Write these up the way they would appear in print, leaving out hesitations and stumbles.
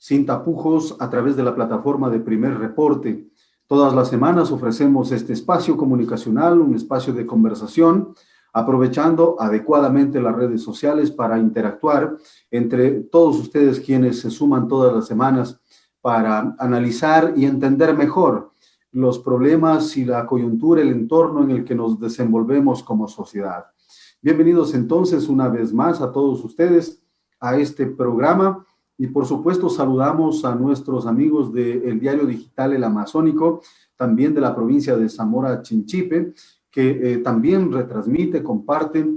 sin tapujos a través de la plataforma de Primer Reporte. Todas las semanas ofrecemos este espacio comunicacional, un espacio de conversación, aprovechando adecuadamente las redes sociales para interactuar entre todos ustedes quienes se suman todas las semanas para analizar y entender mejor los problemas y la coyuntura, el entorno en el que nos desenvolvemos como sociedad. Bienvenidos entonces una vez más a todos ustedes a este programa y por supuesto saludamos a nuestros amigos del diario digital El Amazónico, también de la provincia de Zamora Chinchipe, que también retransmite, comparte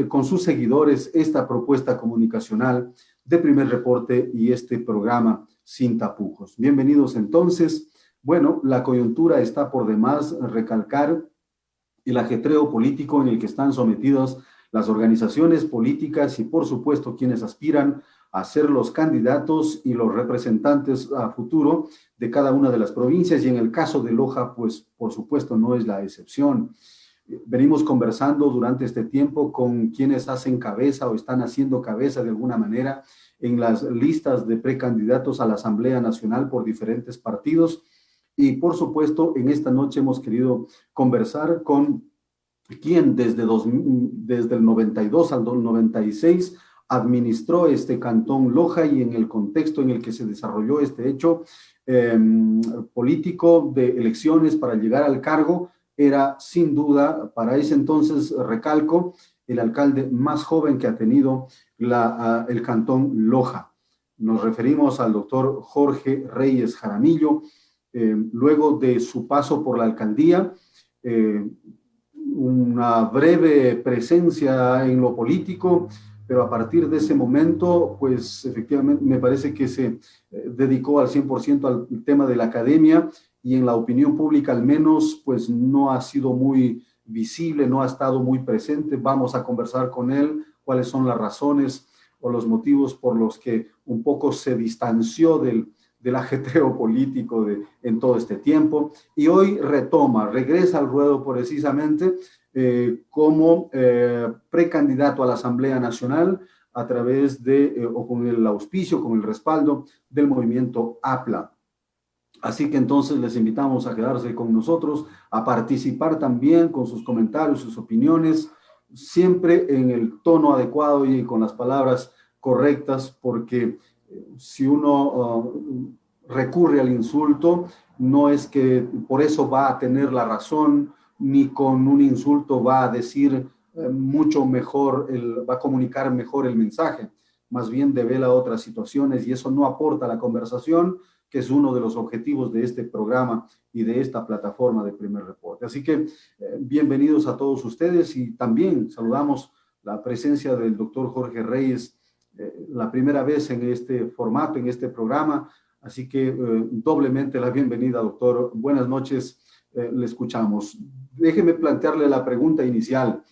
con sus seguidores esta propuesta comunicacional de Primer Reporte y este programa Sin Tapujos. Bienvenidos entonces. Bueno, la coyuntura está por demás recalcar el ajetreo político en el que están sometidos las organizaciones políticas y por supuesto quienes aspiran a ser los candidatos y los representantes a futuro de cada una de las provincias, y en el caso de Loja, pues por supuesto no es la excepción. Venimos conversando durante este tiempo con quienes hacen cabeza o están haciendo cabeza de alguna manera en las listas de precandidatos a la Asamblea Nacional por diferentes partidos, y por supuesto en esta noche hemos querido conversar con quien desde el 92 al 96 administró este cantón Loja, y en el contexto en el que se desarrolló este hecho político de elecciones para llegar al cargo, era sin duda, para ese entonces, recalco, el alcalde más joven que ha tenido el cantón Loja. Nos referimos al doctor Jorge Reyes Jaramillo. Luego de su paso por la alcaldía, una breve presencia en lo político, pero a partir de ese momento, pues efectivamente me parece que se dedicó al 100% al tema de la academia, y en la opinión pública al menos, pues no ha sido muy visible, no ha estado muy presente. Vamos a conversar con él cuáles son las razones o los motivos por los que un poco se distanció del ajetreo político en todo este tiempo, y hoy regresa al ruedo precisamente como precandidato a la Asamblea Nacional a través o con el auspicio, con el respaldo del movimiento APLA. Así que entonces les invitamos a quedarse con nosotros, a participar también con sus comentarios, sus opiniones, siempre en el tono adecuado y con las palabras correctas, porque si uno recurre al insulto, no es que por eso va a tener la razón, ni con un insulto va a decir mucho mejor, va a comunicar mejor el mensaje. Más bien devela otras situaciones y eso no aporta a la conversación, que es uno de los objetivos de este programa y de esta plataforma de Primer Reporte. Así que bienvenidos a todos ustedes, y también saludamos la presencia del doctor Jorge Reyes, la primera vez en este formato, en este programa, así que doblemente la bienvenida, doctor. Buenas noches, le escuchamos. Déjeme plantearle la pregunta inicial.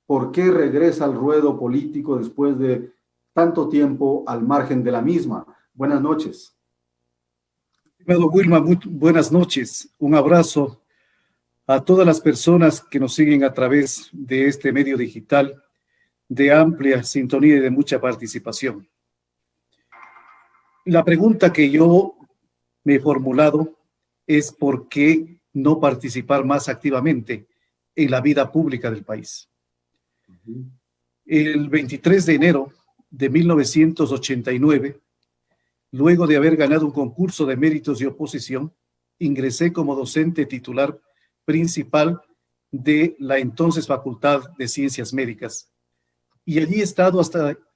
¿Por qué regresa al ruedo político después de tanto tiempo al margen de la misma? Buenas noches. Estimado Wilma, muy buenas noches. Un abrazo a todas las personas que nos siguen a través de este medio digital de amplia sintonía y de mucha participación. La pregunta que yo me he formulado es ¿por qué no participar más activamente en la vida pública del país? El 23 de enero de 1989, luego de haber ganado un concurso de méritos y oposición, ingresé como docente titular principal de la entonces Facultad de Ciencias Médicas. Y allí he estado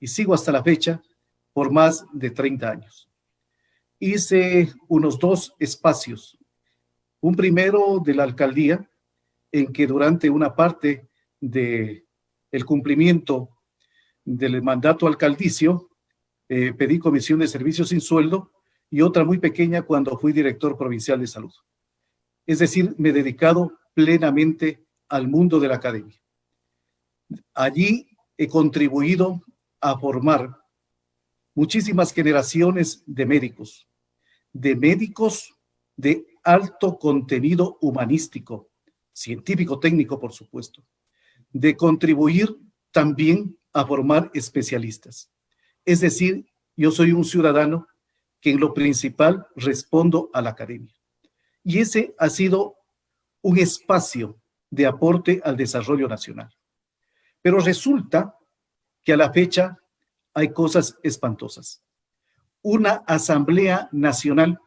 y sigo hasta la fecha por más de 30 años. Hice unos 2 espacios. Un primero de la alcaldía, en que durante una parte del cumplimiento del mandato alcaldicio, pedí comisión de servicios sin sueldo, y otra muy pequeña cuando fui director provincial de salud. Es decir, me he dedicado plenamente al mundo de la academia. Allí he contribuido a formar muchísimas generaciones de médicos de alto contenido humanístico, científico, técnico, por supuesto, de contribuir también a formar especialistas. Es decir, yo soy un ciudadano que en lo principal respondo a la academia. Y ese ha sido un espacio de aporte al desarrollo nacional. Pero resulta que a la fecha hay cosas espantosas. Una Asamblea Nacional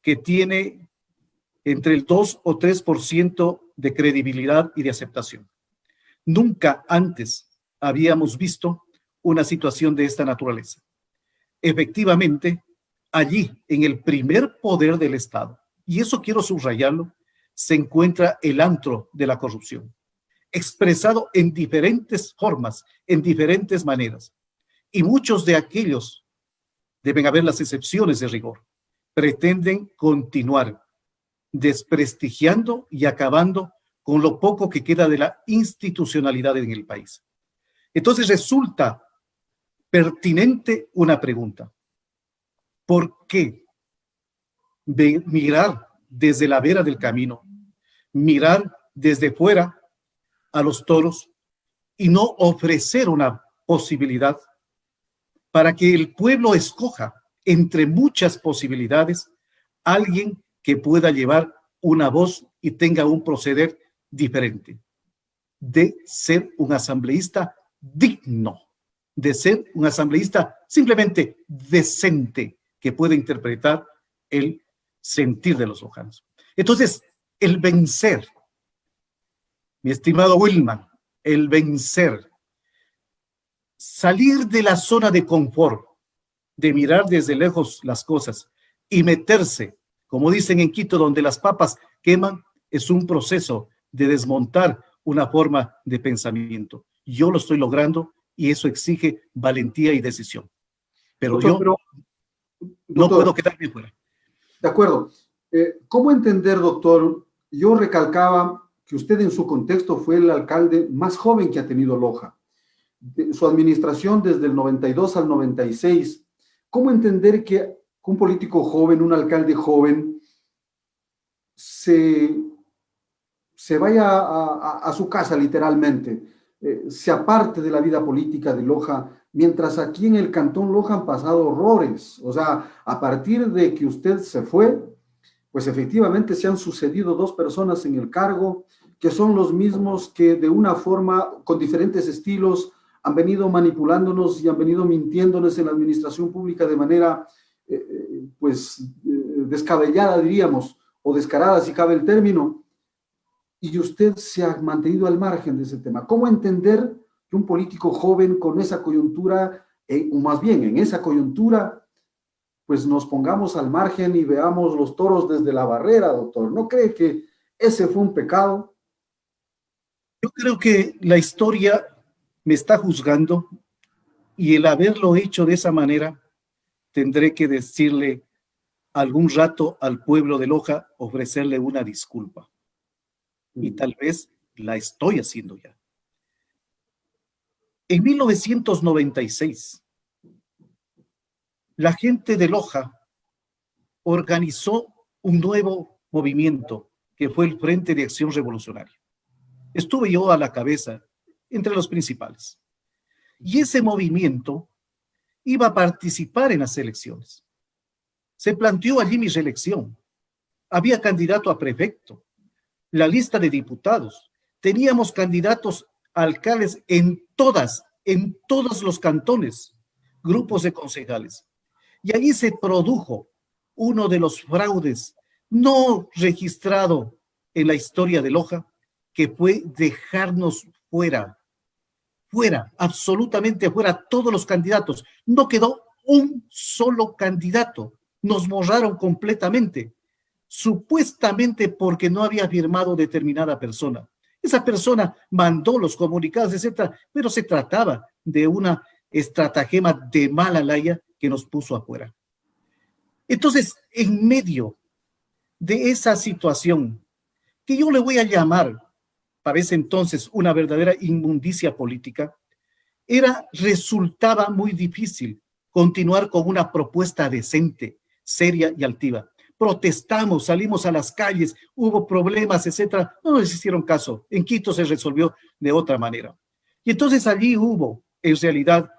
que tiene entre el 2 o 3% de credibilidad y de aceptación. Nunca antes habíamos visto una situación de esta naturaleza. Efectivamente, allí, en el primer poder del Estado, y eso quiero subrayarlo, se encuentra el antro de la corrupción, expresado en diferentes formas, en diferentes maneras. Y muchos de aquellos, deben haber las excepciones de rigor, pretenden continuar desprestigiando y acabando con lo poco que queda de la institucionalidad en el país. Entonces resulta pertinente una pregunta. ¿Por qué mirar desde la vera del camino, mirar desde fuera a los toros y no ofrecer una posibilidad para que el pueblo escoja entre muchas posibilidades a alguien que pueda llevar una voz y tenga un proceder diferente, de ser un asambleísta digno, de ser un asambleísta simplemente decente, que pueda interpretar el sentir de los lojanos? Entonces, el vencer, mi estimado Wilman, el vencer, salir de la zona de confort, de mirar desde lejos las cosas y meterse, como dicen en Quito, donde las papas queman, es un proceso de desmontar una forma de pensamiento. Yo lo estoy logrando y eso exige valentía y decisión. Pero Doctor, no puedo quedarme fuera. De acuerdo. ¿Cómo entender, doctor? Yo recalcaba que usted en su contexto fue el alcalde más joven que ha tenido Loja. Su administración desde el 92 al 96. ¿Cómo entender que un político joven, un alcalde joven, se vaya a su casa literalmente, se aparte de la vida política de Loja, mientras aquí en el Cantón Loja han pasado horrores? O sea, a partir de que usted se fue, pues efectivamente se han sucedido dos personas en el cargo que son los mismos que de una forma, con diferentes estilos, han venido manipulándonos y han venido mintiéndonos en la administración pública de manera, descabellada, diríamos, o descarada, si cabe el término, y usted se ha mantenido al margen de ese tema. ¿Cómo entender que un político joven con esa coyuntura, o más bien en esa coyuntura, pues nos pongamos al margen y veamos los toros desde la barrera, doctor? ¿No cree que ese fue un pecado? Yo creo que la historia me está juzgando y el haberlo hecho de esa manera, tendré que decirle algún rato al pueblo de Loja, ofrecerle una disculpa. Y tal vez la estoy haciendo ya. En 1996, la gente de Loja organizó un nuevo movimiento que fue el Frente de Acción Revolucionaria. Estuve yo a la cabeza, entre los principales. Y ese movimiento iba a participar en las elecciones. Se planteó allí mi reelección. Había candidato a prefecto, la lista de diputados. Teníamos candidatos a alcaldes en todos los cantones, grupos de concejales. Y allí se produjo uno de los fraudes no registrado en la historia de Loja, que fue dejarnos fuera, absolutamente fuera, todos los candidatos. No quedó un solo candidato. Nos borraron completamente, supuestamente porque no había firmado determinada persona. Esa persona mandó los comunicados, etcétera, pero se trataba de una estratagema de mala laya que nos puso afuera. Entonces, en medio de esa situación, que yo le voy a llamar, para ese entonces, una verdadera inmundicia política, resultaba muy difícil continuar con una propuesta decente, seria y altiva. Protestamos, salimos a las calles, hubo problemas, etcétera. No nos hicieron caso. En Quito se resolvió de otra manera. Y entonces allí hubo, en realidad,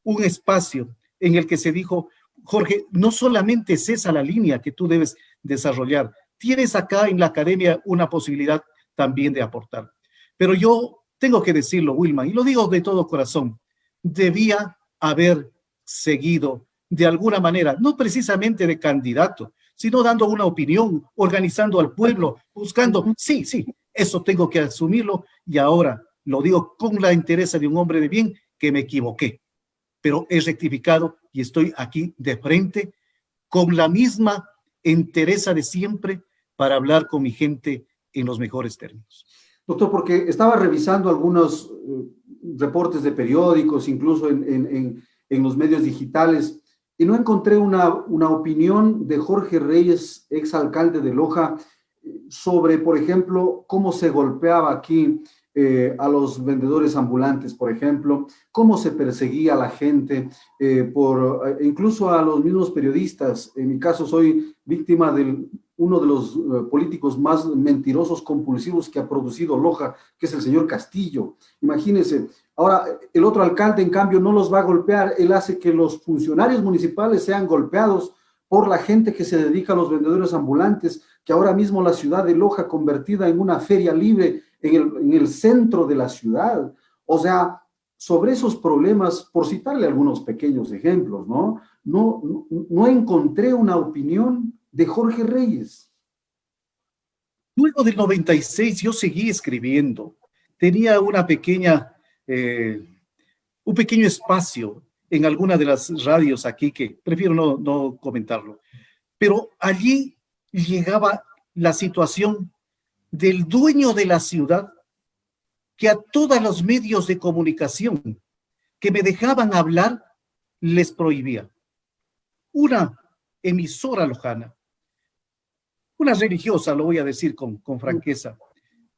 un espacio en el que se dijo, Jorge, no solamente es esa la línea que tú debes desarrollar, tienes acá en la academia una posibilidad también de aportar. Pero yo tengo que decirlo, Wilman, y lo digo de todo corazón, debía haber seguido de alguna manera, no precisamente de candidato, sino dando una opinión, organizando al pueblo, buscando, sí, sí, eso tengo que asumirlo y ahora lo digo con la entereza de un hombre de bien que me equivoqué, pero he rectificado y estoy aquí de frente con la misma entereza de siempre para hablar con mi gente en los mejores términos. Doctor, porque estaba revisando algunos reportes de periódicos, incluso en los medios digitales, y no encontré una opinión de Jorge Reyes, exalcalde de Loja, sobre, por ejemplo, cómo se golpeaba aquí a los vendedores ambulantes, por ejemplo, cómo se perseguía a la gente, incluso a los mismos periodistas. En mi caso, soy víctima de uno de los políticos más mentirosos, compulsivos que ha producido Loja, que es el señor Castillo. Imagínense. Ahora, el otro alcalde, en cambio, no los va a golpear. Él hace que los funcionarios municipales sean golpeados por la gente que se dedica a los vendedores ambulantes, que ahora mismo la ciudad de Loja convertida en una feria libre en el centro de la ciudad. O sea, sobre esos problemas, por citarle algunos pequeños ejemplos, ¿no? No encontré una opinión de Jorge Reyes. Luego del 96 yo seguí escribiendo. Tenía un pequeño espacio en alguna de las radios aquí que prefiero no comentarlo. Pero allí llegaba la situación del dueño de la ciudad que a todos los medios de comunicación que me dejaban hablar les prohibía. Una emisora lojana, una religiosa, lo voy a decir con franqueza,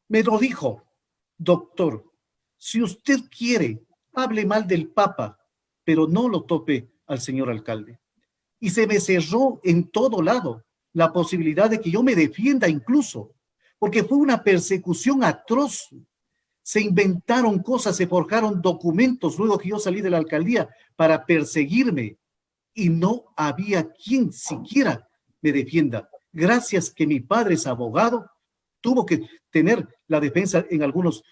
me lo dijo: doctor, si usted quiere, hable mal del Papa, pero no lo tope al señor alcalde. Y se me cerró en todo lado la posibilidad de que yo me defienda incluso, porque fue una persecución atroz. Se inventaron cosas, se forjaron documentos luego que yo salí de la alcaldía para perseguirme y no había quien siquiera me defienda. Gracias que mi padre es abogado, tuvo que tener la defensa en algunos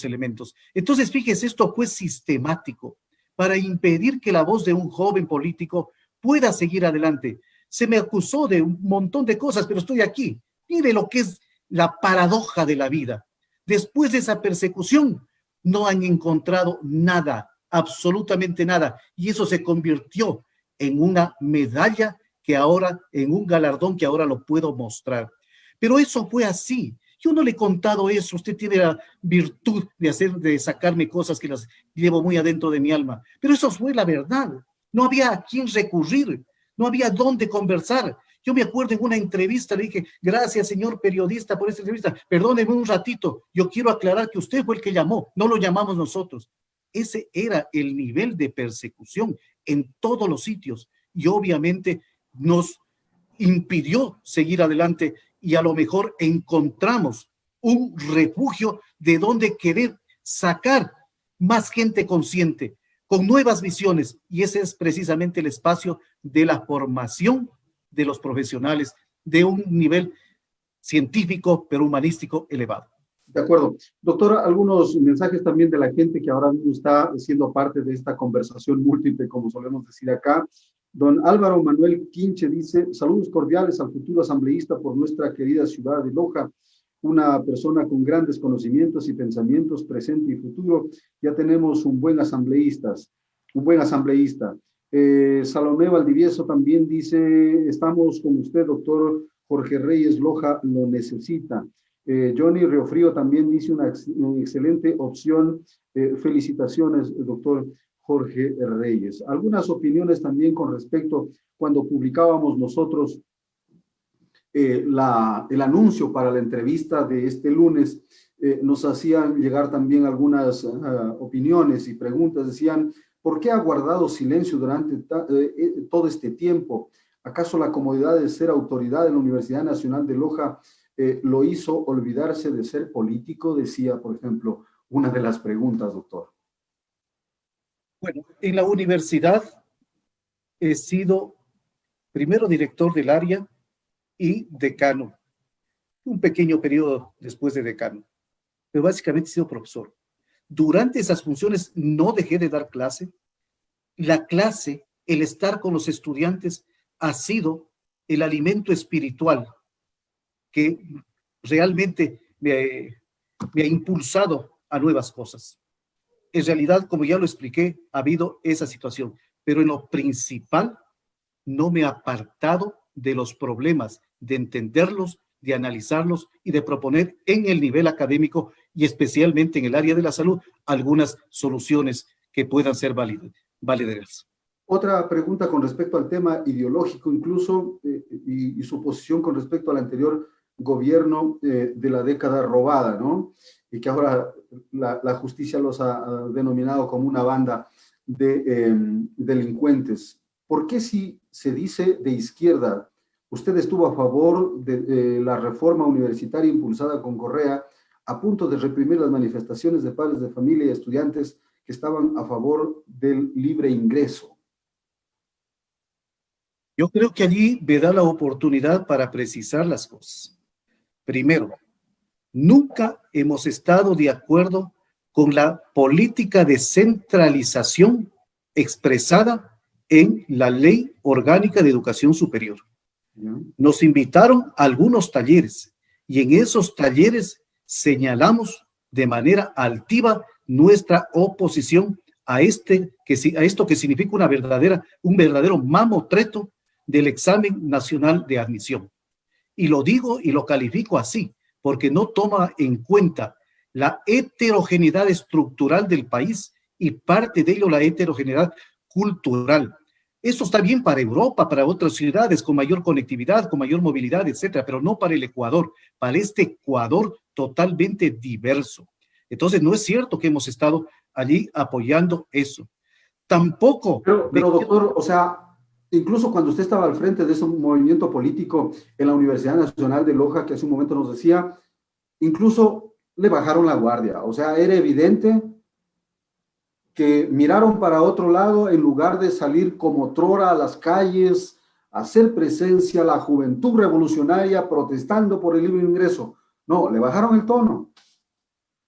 elementos. Entonces, fíjese, esto fue sistemático para impedir que la voz de un joven político pueda seguir adelante. Se me acusó de un montón de cosas, pero estoy aquí. Mire lo que es la paradoja de la vida. Después de esa persecución, no han encontrado nada, absolutamente nada, y eso se convirtió en una medalla que ahora, en un galardón que ahora lo puedo mostrar. Pero eso fue así. Yo no le he contado eso. Usted tiene la virtud de sacarme cosas que las llevo muy adentro de mi alma. Pero eso fue la verdad. No había a quién recurrir. No había dónde conversar. Yo me acuerdo en una entrevista, le dije: gracias, señor periodista, por esta entrevista. Perdóneme un ratito. Yo quiero aclarar que usted fue el que llamó. No lo llamamos nosotros. Ese era el nivel de persecución en todos los sitios. Y obviamente nos impidió seguir adelante y a lo mejor encontramos un refugio de donde querer sacar más gente consciente, con nuevas visiones, y ese es precisamente el espacio de la formación de los profesionales de un nivel científico, pero humanístico elevado. De acuerdo. Doctora, algunos mensajes también de la gente que ahora mismo está siendo parte de esta conversación múltiple, como solemos decir acá. Don Álvaro Manuel Quinche dice: saludos cordiales al futuro asambleísta por nuestra querida ciudad de Loja, una persona con grandes conocimientos y pensamientos, presente y futuro. Ya tenemos un buen asambleísta. Salomé Valdivieso también dice: estamos con usted, doctor Jorge Reyes, Loja lo necesita. Johnny Riofrío también dice una excelente opción. Felicitaciones, doctor Jorge Reyes. Algunas opiniones también con respecto cuando publicábamos nosotros el anuncio para la entrevista de este lunes, nos hacían llegar también algunas opiniones y preguntas. Decían: ¿por qué ha guardado silencio durante todo este tiempo? ¿Acaso la comodidad de ser autoridad en la Universidad Nacional de Loja lo hizo olvidarse de ser político? Decía, por ejemplo, una de las preguntas, doctor. Bueno, en la universidad he sido primero director del área y decano, un pequeño periodo después de decano, pero básicamente he sido profesor. Durante esas funciones no dejé de dar clase. La clase, el estar con los estudiantes, ha sido el alimento espiritual que realmente me ha impulsado a nuevas cosas. En realidad, como ya lo expliqué, ha habido esa situación, pero en lo principal no me ha apartado de los problemas, de entenderlos, de analizarlos y de proponer en el nivel académico y especialmente en el área de la salud algunas soluciones que puedan ser valederas. Otra pregunta con respecto al tema ideológico, incluso, y su posición con respecto al anterior gobierno de la década robada, ¿no? Y que ahora la justicia los ha denominado como una banda de delincuentes. ¿Por qué si se dice de izquierda, usted estuvo a favor de la reforma universitaria impulsada con Correa, a punto de reprimir las manifestaciones de padres de familia y estudiantes que estaban a favor del libre ingreso? Yo creo que allí me da la oportunidad para precisar las cosas. Primero, nunca hemos estado de acuerdo con la política de centralización expresada en la Ley Orgánica de Educación Superior. Nos invitaron a algunos talleres y en esos talleres señalamos de manera altiva nuestra oposición a esto que significa un verdadero mamotreto del examen nacional de admisión. Y lo digo y lo califico así, porque no toma en cuenta la heterogeneidad estructural del país y parte de ello la heterogeneidad cultural. Eso está bien para Europa, para otras ciudades con mayor conectividad, con mayor movilidad, etcétera, pero no para el Ecuador, para este Ecuador totalmente diverso. Entonces, no es cierto que hemos estado allí apoyando eso. Tampoco. Pero doctor, o sea, incluso cuando usted estaba al frente de ese movimiento político en la Universidad Nacional de Loja, que hace un momento nos decía, incluso le bajaron la guardia. O sea, era evidente que miraron para otro lado en lugar de salir como trora a las calles, hacer presencia a la juventud revolucionaria protestando por el libre ingreso. No, le bajaron el tono.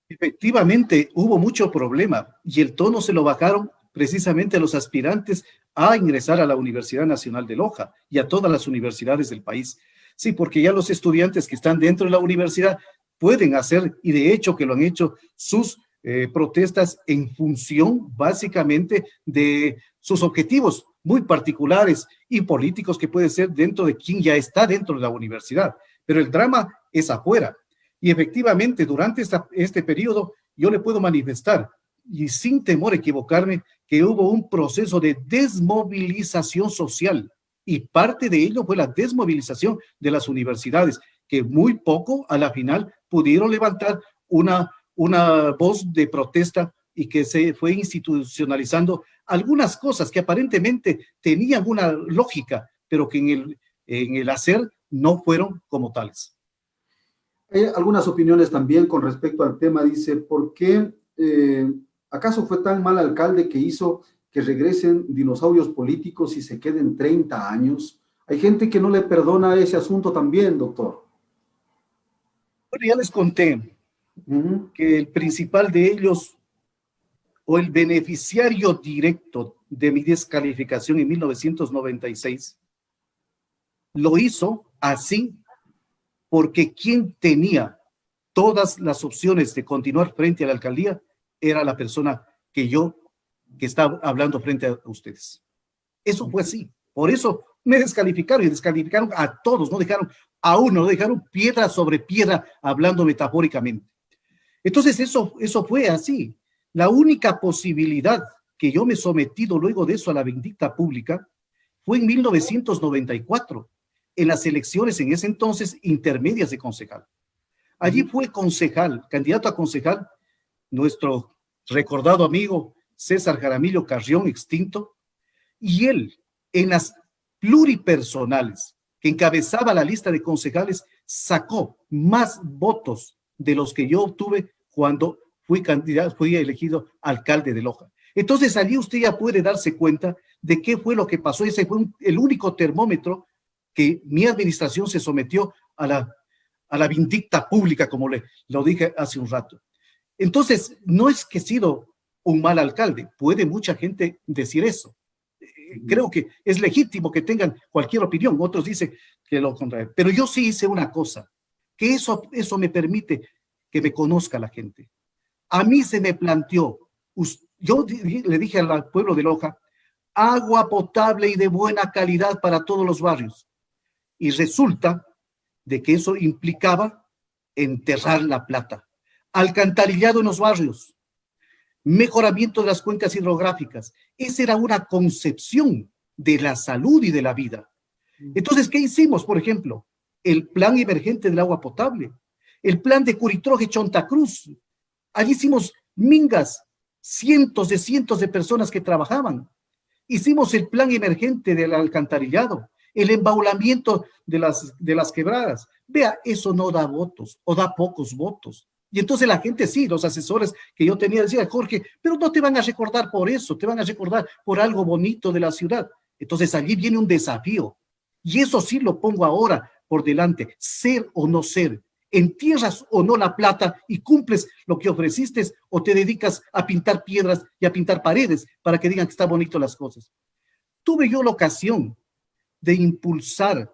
Efectivamente, hubo mucho problema y el tono se lo bajaron precisamente a los aspirantes a ingresar a la Universidad Nacional de Loja y a todas las universidades del país. Sí, porque ya los estudiantes que están dentro de la universidad pueden hacer, y de hecho que lo han hecho, sus protestas en función básicamente de sus objetivos muy particulares y políticos que puede ser dentro de quien ya está dentro de la universidad. Pero el drama es afuera. Y efectivamente, durante este periodo, yo le puedo manifestar, y sin temor a equivocarme, que hubo un proceso de desmovilización social, y parte de ello fue la desmovilización de las universidades, que muy poco a la final pudieron levantar una voz de protesta y que se fue institucionalizando algunas cosas que aparentemente tenían una lógica, pero que en el hacer no fueron como tales. Hay algunas opiniones también con respecto al tema. Dice, ¿por qué acaso fue tan mal alcalde que hizo que regresen dinosaurios políticos y se queden 30 años? Hay gente que no le perdona ese asunto también, doctor. Bueno, ya les conté que el principal de ellos, o el beneficiario directo de mi descalificación en 1996, lo hizo así porque quien tenía todas las opciones de continuar frente a la alcaldía era la persona que estaba hablando frente a ustedes. Eso fue así. Por eso me descalificaron y descalificaron a todos, no dejaron a uno, no dejaron piedra sobre piedra, hablando metafóricamente. Entonces eso fue así. La única posibilidad que yo me he sometido luego de eso a la vindicta pública fue en 1994, en las elecciones en ese entonces intermedias de concejal. Allí fue concejal, candidato a concejal, nuestro recordado amigo César Jaramillo Carrión, extinto, y él, en las pluripersonales que encabezaba la lista de concejales, sacó más votos de los que yo obtuve cuando fui elegido alcalde de Loja. Entonces allí usted ya puede darse cuenta de qué fue lo que pasó. Ese fue el único termómetro que mi administración se sometió a la vindicta pública, como lo dije hace un rato. Entonces, no es que he sido un mal alcalde, puede mucha gente decir eso. Creo que es legítimo que tengan cualquier opinión, otros dicen que lo contrario. Pero yo sí hice una cosa, que eso me permite que me conozca la gente. A mí se me planteó, le dije al pueblo de Loja, agua potable y de buena calidad para todos los barrios. Y resulta de que eso implicaba enterrar la plata, alcantarillado en los barrios, mejoramiento de las cuencas hidrográficas. Esa era una concepción de la salud y de la vida. Entonces, ¿qué hicimos? Por ejemplo, el plan emergente del agua potable, el plan de Curitroje Chonta Cruz. Allí hicimos mingas, cientos de personas que trabajaban. Hicimos el plan emergente del alcantarillado, el embaulamiento de las quebradas. Vea, eso no da votos o da pocos votos. Y entonces la gente sí, los asesores que yo tenía decían, Jorge, pero no te van a recordar por eso, te van a recordar por algo bonito de la ciudad. Entonces allí viene un desafío. Y eso sí lo pongo ahora por delante, ser o no ser. ¿Entierras o no la plata y cumples lo que ofreciste o te dedicas a pintar piedras y a pintar paredes para que digan que está bonito las cosas? Tuve yo la ocasión de impulsar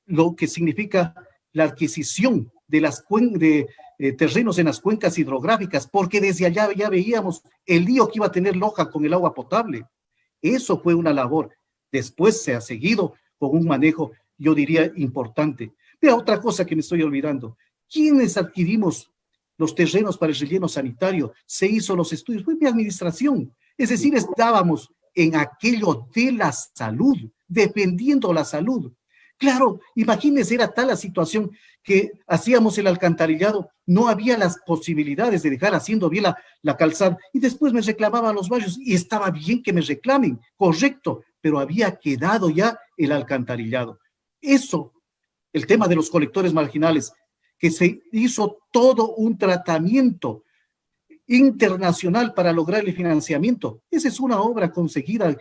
lo que significa la adquisición de terrenos en las cuencas hidrográficas, porque desde allá ya veíamos el lío que iba a tener Loja con el agua potable. Eso fue una labor. Después se ha seguido con un manejo, yo diría, importante. Vea, otra cosa que me estoy olvidando. ¿Quiénes adquirimos los terrenos para el relleno sanitario? Se hizo los estudios, fue mi administración. Es decir, estábamos en aquello de la salud, defendiendo la salud. Claro, imagínense, era tal la situación que hacíamos el alcantarillado, no había las posibilidades de dejar haciendo bien la calzada, y después me reclamaban los barrios, y estaba bien que me reclamen, correcto, pero había quedado ya el alcantarillado. Eso, el tema de los colectores marginales, que se hizo todo un tratamiento internacional para lograr el financiamiento. Esa es una obra conseguida,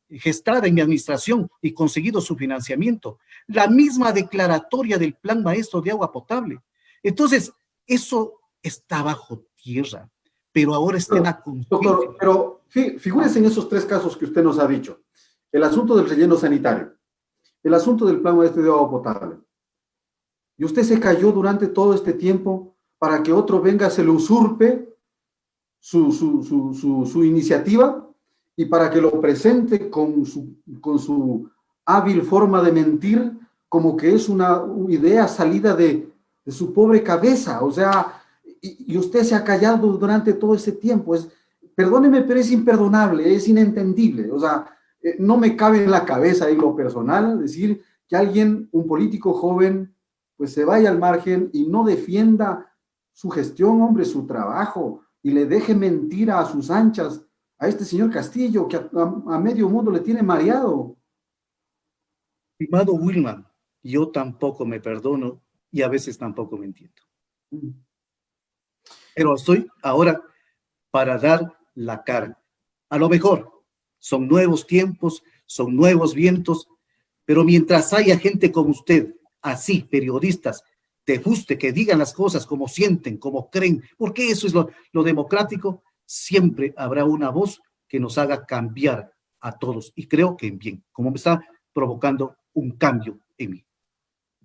gestada en mi administración y conseguido su financiamiento. La misma declaratoria del Plan Maestro de Agua Potable. Entonces, eso está bajo tierra, pero ahora está en la conciencia. Doctor, pero figúrese en esos tres casos que usted nos ha dicho. El asunto del relleno sanitario, el asunto del Plan Maestro de Agua Potable. Y usted se cayó durante todo este tiempo para que otro venga, se le usurpe su iniciativa y para que lo presente con su hábil forma de mentir, como que es una idea salida de su pobre cabeza. O sea, y usted se ha callado durante todo ese tiempo. Perdóneme, pero es imperdonable, es inentendible. O sea, no me cabe en la cabeza en lo personal decir que alguien, un político joven, pues se vaya al margen y no defienda su gestión, hombre, su trabajo, y le deje mentir a sus anchas a este señor Castillo, que a medio mundo le tiene mareado. Estimado Wilman, yo tampoco me perdono y a veces tampoco me entiendo. Pero estoy ahora para dar la cara. A lo mejor son nuevos tiempos, son nuevos vientos, pero mientras haya gente como usted, así, periodistas, de guste, que digan las cosas como sienten, como creen, porque eso es lo democrático, siempre habrá una voz que nos haga cambiar a todos, y creo que en bien, como me está provocando un cambio en mí.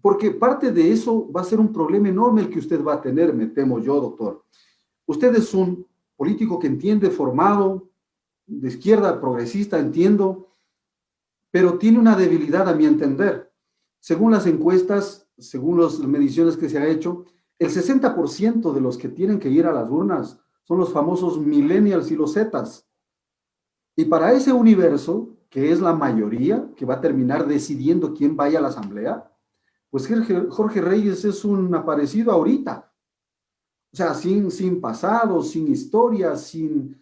Porque parte de eso va a ser un problema enorme el que usted va a tener, me temo yo, doctor. Usted es un político que entiende, formado, de izquierda, progresista, entiendo, pero tiene una debilidad a mi entender. Según las encuestas, según las mediciones que se ha hecho, el 60% de los que tienen que ir a las urnas son los famosos millennials y los zetas. Y para ese universo, que es la mayoría, que va a terminar decidiendo quién vaya a la asamblea, pues Jorge Reyes es un aparecido ahorita. O sea, sin pasado, sin historia, sin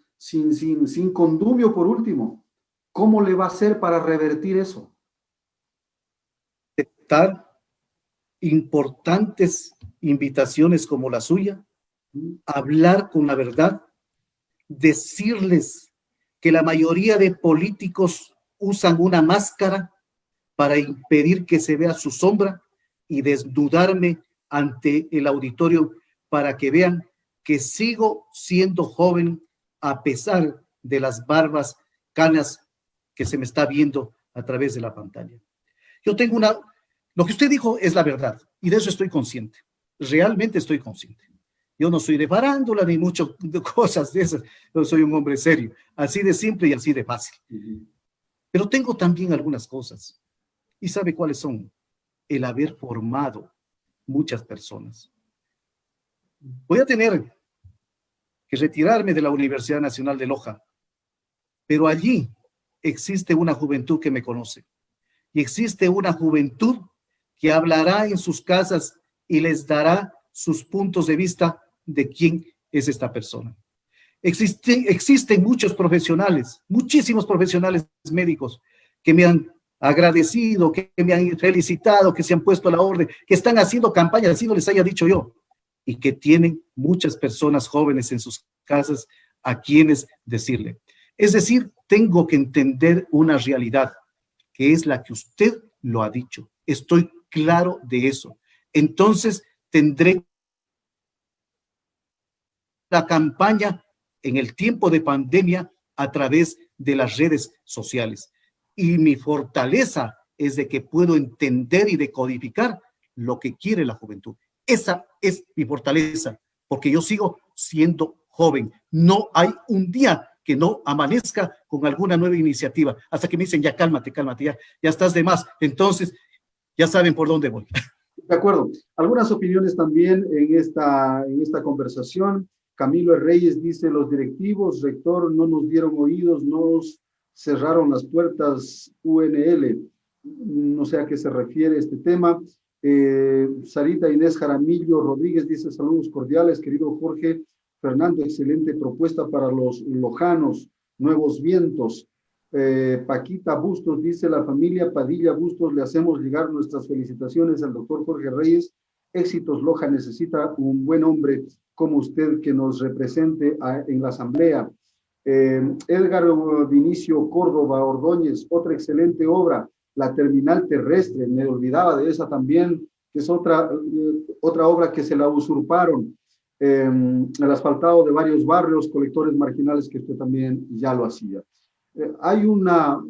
condumio por último. ¿Cómo le va a hacer para revertir eso? Aceptar importantes invitaciones como la suya, hablar con la verdad, decirles que la mayoría de políticos usan una máscara para impedir que se vea su sombra y desnudarme ante el auditorio para que vean que sigo siendo joven a pesar de las barbas, canas que se me está viendo a través de la pantalla. Yo tengo lo que usted dijo es la verdad y de eso estoy consciente. Realmente estoy consciente. Yo no soy de farándula ni muchas cosas de esas. Yo soy un hombre serio, así de simple y así de fácil. Pero tengo también algunas cosas. ¿Y sabe cuáles son? El haber formado muchas personas. Voy a tener que retirarme de la Universidad Nacional de Loja, pero allí existe una juventud que me conoce y existe una juventud que hablará en sus casas y les dará sus puntos de vista de quién es esta persona. Existen muchos profesionales, muchísimos profesionales médicos que me han agradecido, que me han felicitado, que se han puesto a la orden, que están haciendo campañas, así no les haya dicho yo, y que tienen muchas personas jóvenes en sus casas a quienes decirle. Es decir, tengo que entender una realidad, que es la que usted lo ha dicho. Estoy claro de eso. Entonces, tendré la campaña en el tiempo de pandemia a través de las redes sociales. Y mi fortaleza es de que puedo entender y decodificar lo que quiere la juventud. Esa es mi fortaleza, porque yo sigo siendo joven. No hay un día que no amanezca con alguna nueva iniciativa, hasta que me dicen, ya cálmate, ya estás de más. Entonces, ya saben por dónde voy. De acuerdo. Algunas opiniones también en esta conversación. Camilo Reyes dice, los directivos, rector, no nos dieron oídos, nos cerraron las puertas UNL. No sé a qué se refiere este tema. Sarita Inés Jaramillo Rodríguez dice, saludos cordiales, querido Jorge Fernando, excelente propuesta para los lojanos, nuevos vientos. Paquita Bustos dice, la familia Padilla Bustos, le hacemos llegar nuestras felicitaciones al doctor Jorge Reyes. Éxitos, Loja necesita un buen hombre como usted que nos represente en la asamblea. Edgar Vinicio Córdoba Ordóñez, otra excelente obra, la terminal terrestre, me olvidaba de esa también, que es otra obra que se la usurparon. El asfaltado de varios barrios, colectores marginales, que usted también ya lo hacía. Hay una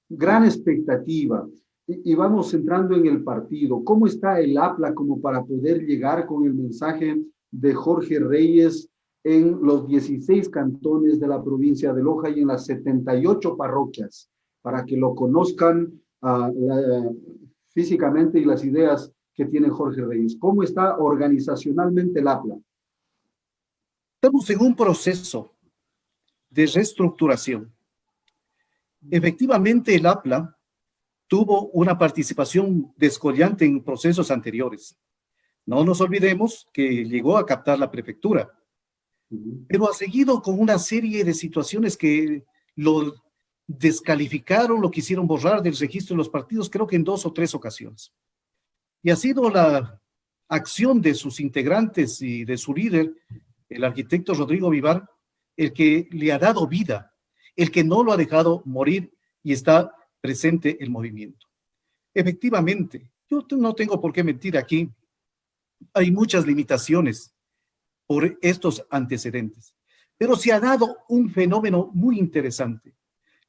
gran expectativa y vamos entrando en el partido. ¿Cómo está el APLA como para poder llegar con el mensaje de Jorge Reyes en los 16 cantones de la provincia de Loja y en las 78 parroquias, para que lo conozcan físicamente y las ideas que tiene Jorge Reyes? ¿Cómo está organizacionalmente el APLA? Estamos en un proceso de reestructuración. Efectivamente, el APLA tuvo una participación descollante en procesos anteriores. No nos olvidemos que llegó a captar la prefectura, pero ha seguido con una serie de situaciones que lo descalificaron, lo quisieron borrar del registro de los partidos, creo que en 2 o 3 ocasiones. Y ha sido la acción de sus integrantes y de su líder, el arquitecto Rodrigo Vivar, el que le ha dado vida, el que no lo ha dejado morir y está presente el movimiento. Efectivamente, yo no tengo por qué mentir aquí, hay muchas limitaciones por estos antecedentes, pero se ha dado un fenómeno muy interesante,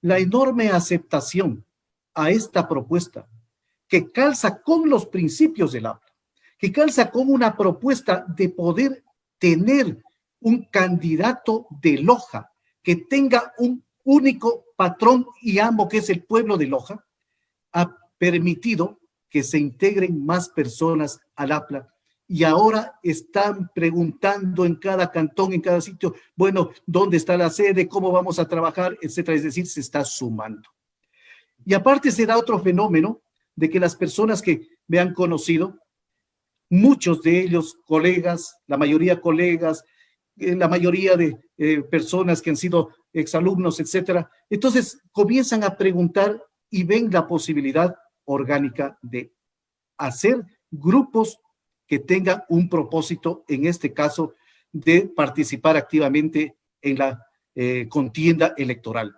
la enorme aceptación a esta propuesta que calza con los principios del APLA, que calza con una propuesta de poder tener un candidato de Loja que tenga un único patrón y amo, que es el pueblo de Loja, ha permitido que se integren más personas al APLA. Y ahora están preguntando en cada cantón, en cada sitio, bueno, ¿dónde está la sede? ¿Cómo vamos a trabajar? Etcétera. Es decir, se está sumando. Y aparte se da otro fenómeno de que las personas que me han conocido, muchos de ellos colegas, la mayoría colegas, la mayoría de personas que han sido exalumnos, etcétera, entonces comienzan a preguntar y ven la posibilidad orgánica de hacer grupos que tengan un propósito, en este caso, de participar activamente en la contienda electoral.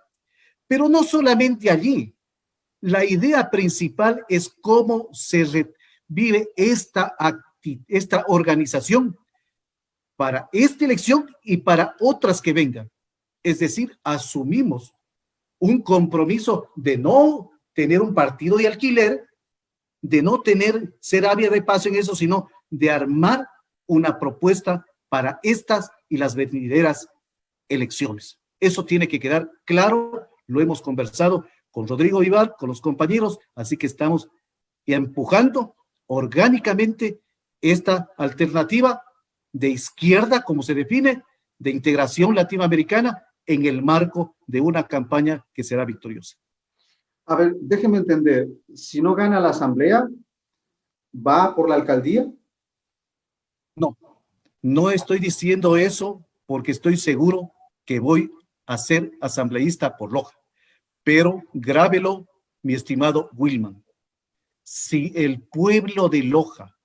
Pero no solamente allí. La idea principal es cómo se vive esta organización para esta elección y para otras que vengan. Es decir, asumimos un compromiso de no tener un partido de alquiler, de no ser área de paso en eso, sino de armar una propuesta para estas y las venideras elecciones. Eso tiene que quedar claro, lo hemos conversado con Rodrigo Vivar, con los compañeros, así que estamos empujando orgánicamente esta alternativa de izquierda, como se define, de integración latinoamericana en el marco de una campaña que será victoriosa. A ver, déjeme entender, si no gana la asamblea, ¿va por la alcaldía? No, no estoy diciendo eso porque estoy seguro que voy a ser asambleísta por Loja, pero grábelo, mi estimado Wilman. Si el pueblo de Loja,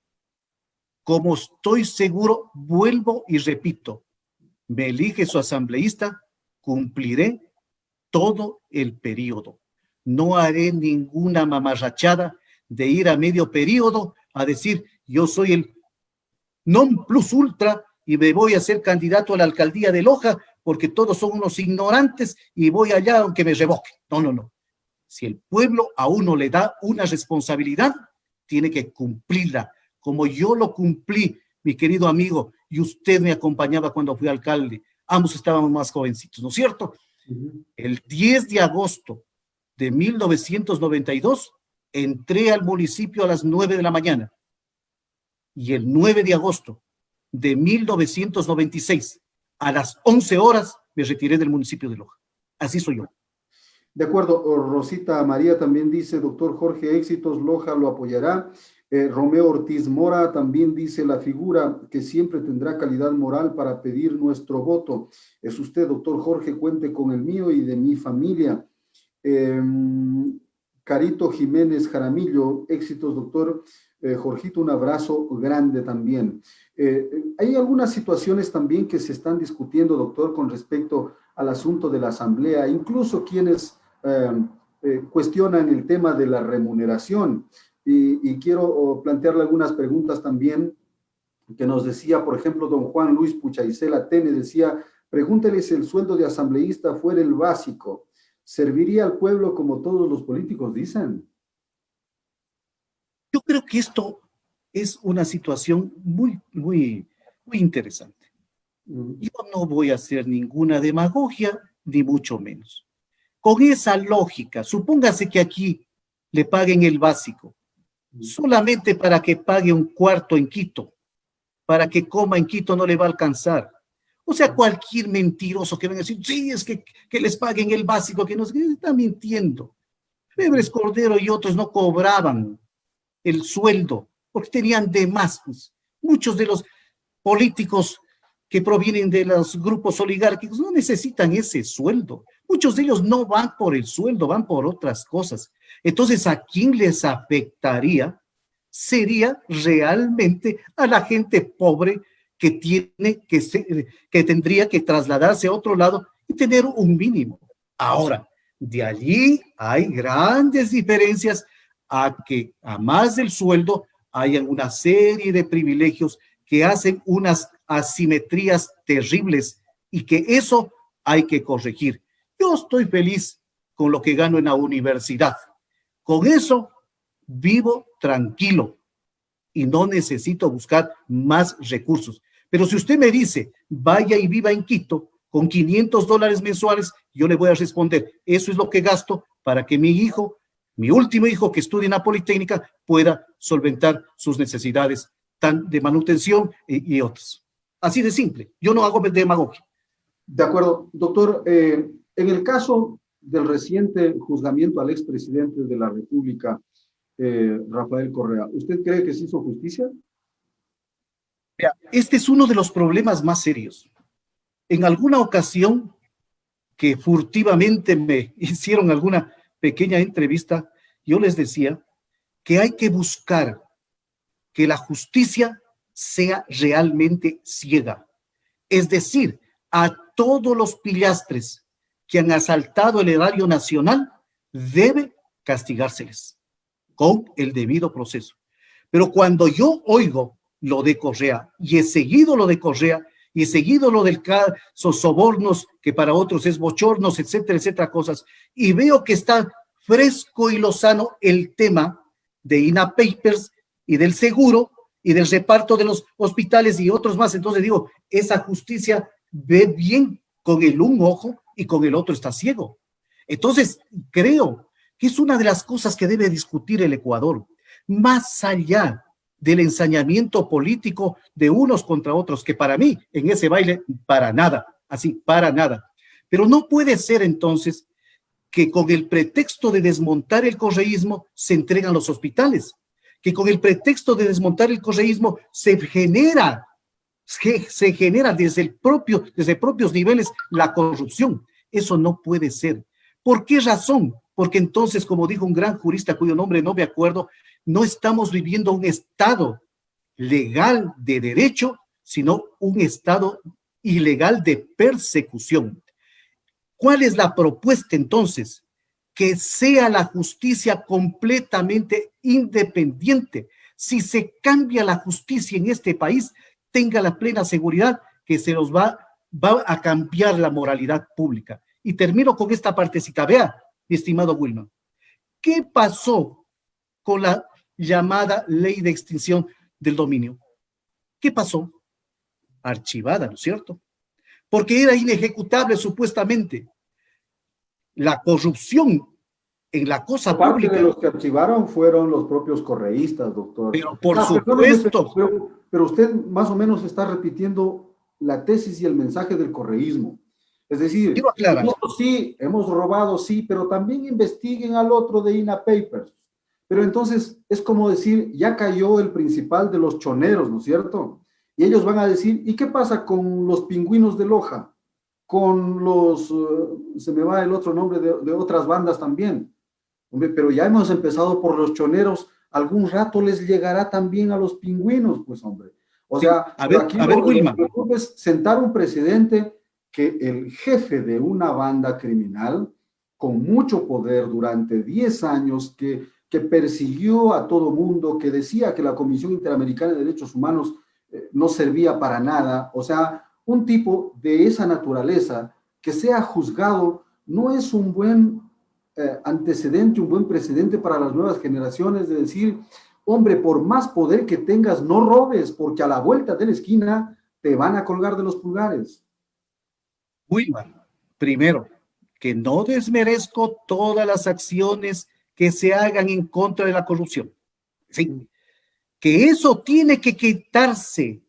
como estoy seguro, vuelvo y repito, me elige su asambleísta, cumpliré todo el periodo. No haré ninguna mamarrachada de ir a medio periodo a decir, yo soy el non plus ultra y me voy a ser candidato a la alcaldía de Loja porque todos son unos ignorantes y voy allá aunque me revoque. No, no, no. Si el pueblo a uno le da una responsabilidad, tiene que cumplirla, como yo lo cumplí, mi querido amigo, y usted me acompañaba cuando fui alcalde. Ambos estábamos más jovencitos, ¿no es cierto? El 10 de agosto de 1992 entré al municipio a las 9 de la mañana y el 9 de agosto de 1996 a las 11 horas me retiré del municipio de Loja. Así soy yo. De acuerdo, Rosita María también dice, doctor Jorge Éxitos, Loja lo apoyará. Romeo Ortiz Mora también dice, la figura que siempre tendrá calidad moral para pedir nuestro voto es usted, doctor Jorge, cuente con el mío y de mi familia. Carito Jiménez Jaramillo, éxitos, doctor Jorgito, un abrazo grande también. Hay algunas situaciones también que se están discutiendo, doctor, con respecto al asunto de la asamblea, incluso quienes cuestionan el tema de la remuneración. Y quiero plantearle algunas preguntas también que nos decía, por ejemplo, don Juan Luis Puchaicela Tene, decía, pregúntele si el sueldo de asambleísta fuera el básico, ¿serviría al pueblo como todos los políticos dicen? Yo creo que esto es una situación muy interesante. Yo no voy a hacer ninguna demagogia, ni mucho menos. Con esa lógica, supóngase que aquí le paguen el básico, solamente para que pague un cuarto en Quito, para que coma en Quito no le va a alcanzar. O sea, cualquier mentiroso que venga a decir, sí, es que les paguen el básico, que no está mintiendo. Febres Cordero y otros no cobraban el sueldo porque tenían de más. Muchos de los políticos que provienen de los grupos oligárquicos no necesitan ese sueldo. Muchos de ellos no van por el sueldo, van por otras cosas. Entonces, ¿a quién les afectaría? Sería realmente a la gente pobre que tendría que trasladarse a otro lado y tener un mínimo. Ahora, de allí hay grandes diferencias a que, a más del sueldo, hayan una serie de privilegios que hacen unas asimetrías terribles y que eso hay que corregir. Yo estoy feliz con lo que gano en la universidad. Con eso vivo tranquilo y no necesito buscar más recursos. Pero si usted me dice, vaya y viva en Quito con $500 mensuales, yo le voy a responder, eso es lo que gasto para que mi hijo, mi último hijo que estudie en la Politécnica, pueda solventar sus necesidades de manutención y otras. Así de simple. Yo no hago demagogia. De acuerdo. Doctor, en el caso del reciente juzgamiento al expresidente de la República, Rafael Correa, ¿usted cree que se hizo justicia? Este es uno de los problemas más serios. En alguna ocasión que furtivamente me hicieron alguna pequeña entrevista, yo les decía que hay que buscar que la justicia sea realmente ciega. Es decir, a todos los pillastres que han asaltado el erario nacional, debe castigárseles con el debido proceso. Pero cuando yo oigo lo de Correa, y he seguido lo de Correa, y he seguido lo del caso sobornos, que para otros es bochornos, etcétera, etcétera, cosas, y veo que está fresco y lozano el tema de INA Papers y del seguro y del reparto de los hospitales y otros más. Entonces digo, esa justicia ve bien con el un ojo y con el otro está ciego. Entonces, creo que es una de las cosas que debe discutir el Ecuador, más allá del ensañamiento político de unos contra otros, que para mí, en ese baile, para nada, así, para nada. Pero no puede ser entonces que con el pretexto de desmontar el correísmo se entregan los hospitales, que con el pretexto de desmontar el correísmo se genera desde propios niveles la corrupción. Eso no puede ser. ¿Por qué razón? Porque entonces, como dijo un gran jurista cuyo nombre no me acuerdo, no estamos viviendo un Estado legal de derecho, sino un Estado ilegal de persecución. ¿Cuál es la propuesta entonces? Que sea la justicia completamente independiente. Si se cambia la justicia en este país, tenga la plena seguridad que se nos va a cambiar la moralidad pública. Y termino con esta partecita. Vea, mi estimado Wilman, ¿qué pasó con la llamada ley de extinción del dominio? ¿Qué pasó? Archivada, ¿no es cierto? Porque era inejecutable supuestamente. La corrupción en la cosa Parte pública. de los que archivaron fueron los propios correístas, doctor. Pero por Perdóneme, supuesto. pero usted más o menos está repitiendo la tesis y el mensaje del correísmo. Es decir, Quiero aclarar. nosotros sí, hemos robado, sí, pero también investiguen al otro de INA Papers. Pero entonces es como decir, ya cayó el principal de los choneros, ¿no es cierto? Y ellos van a decir, ¿y qué pasa con los pingüinos de Loja? Con los, se me va el otro nombre de otras bandas también. Hombre, pero ya hemos empezado por los choneros, algún rato les llegará también a los pingüinos, pues hombre. O Sí, sea, a ver, Wilman. Lo que es sentar un precedente que el jefe de una banda criminal con mucho poder durante 10 años, que persiguió a todo mundo, que decía que la Comisión Interamericana de Derechos Humanos no servía para nada, o sea, un tipo de esa naturaleza que sea juzgado no es un buen antecedente, un buen precedente para las nuevas generaciones de decir, hombre, por más poder que tengas, no robes, porque a la vuelta de la esquina te van a colgar de los pulgares. Wilman, primero, que no desmerezco todas las acciones que se hagan en contra de la corrupción. Sí, que eso tiene que quitarse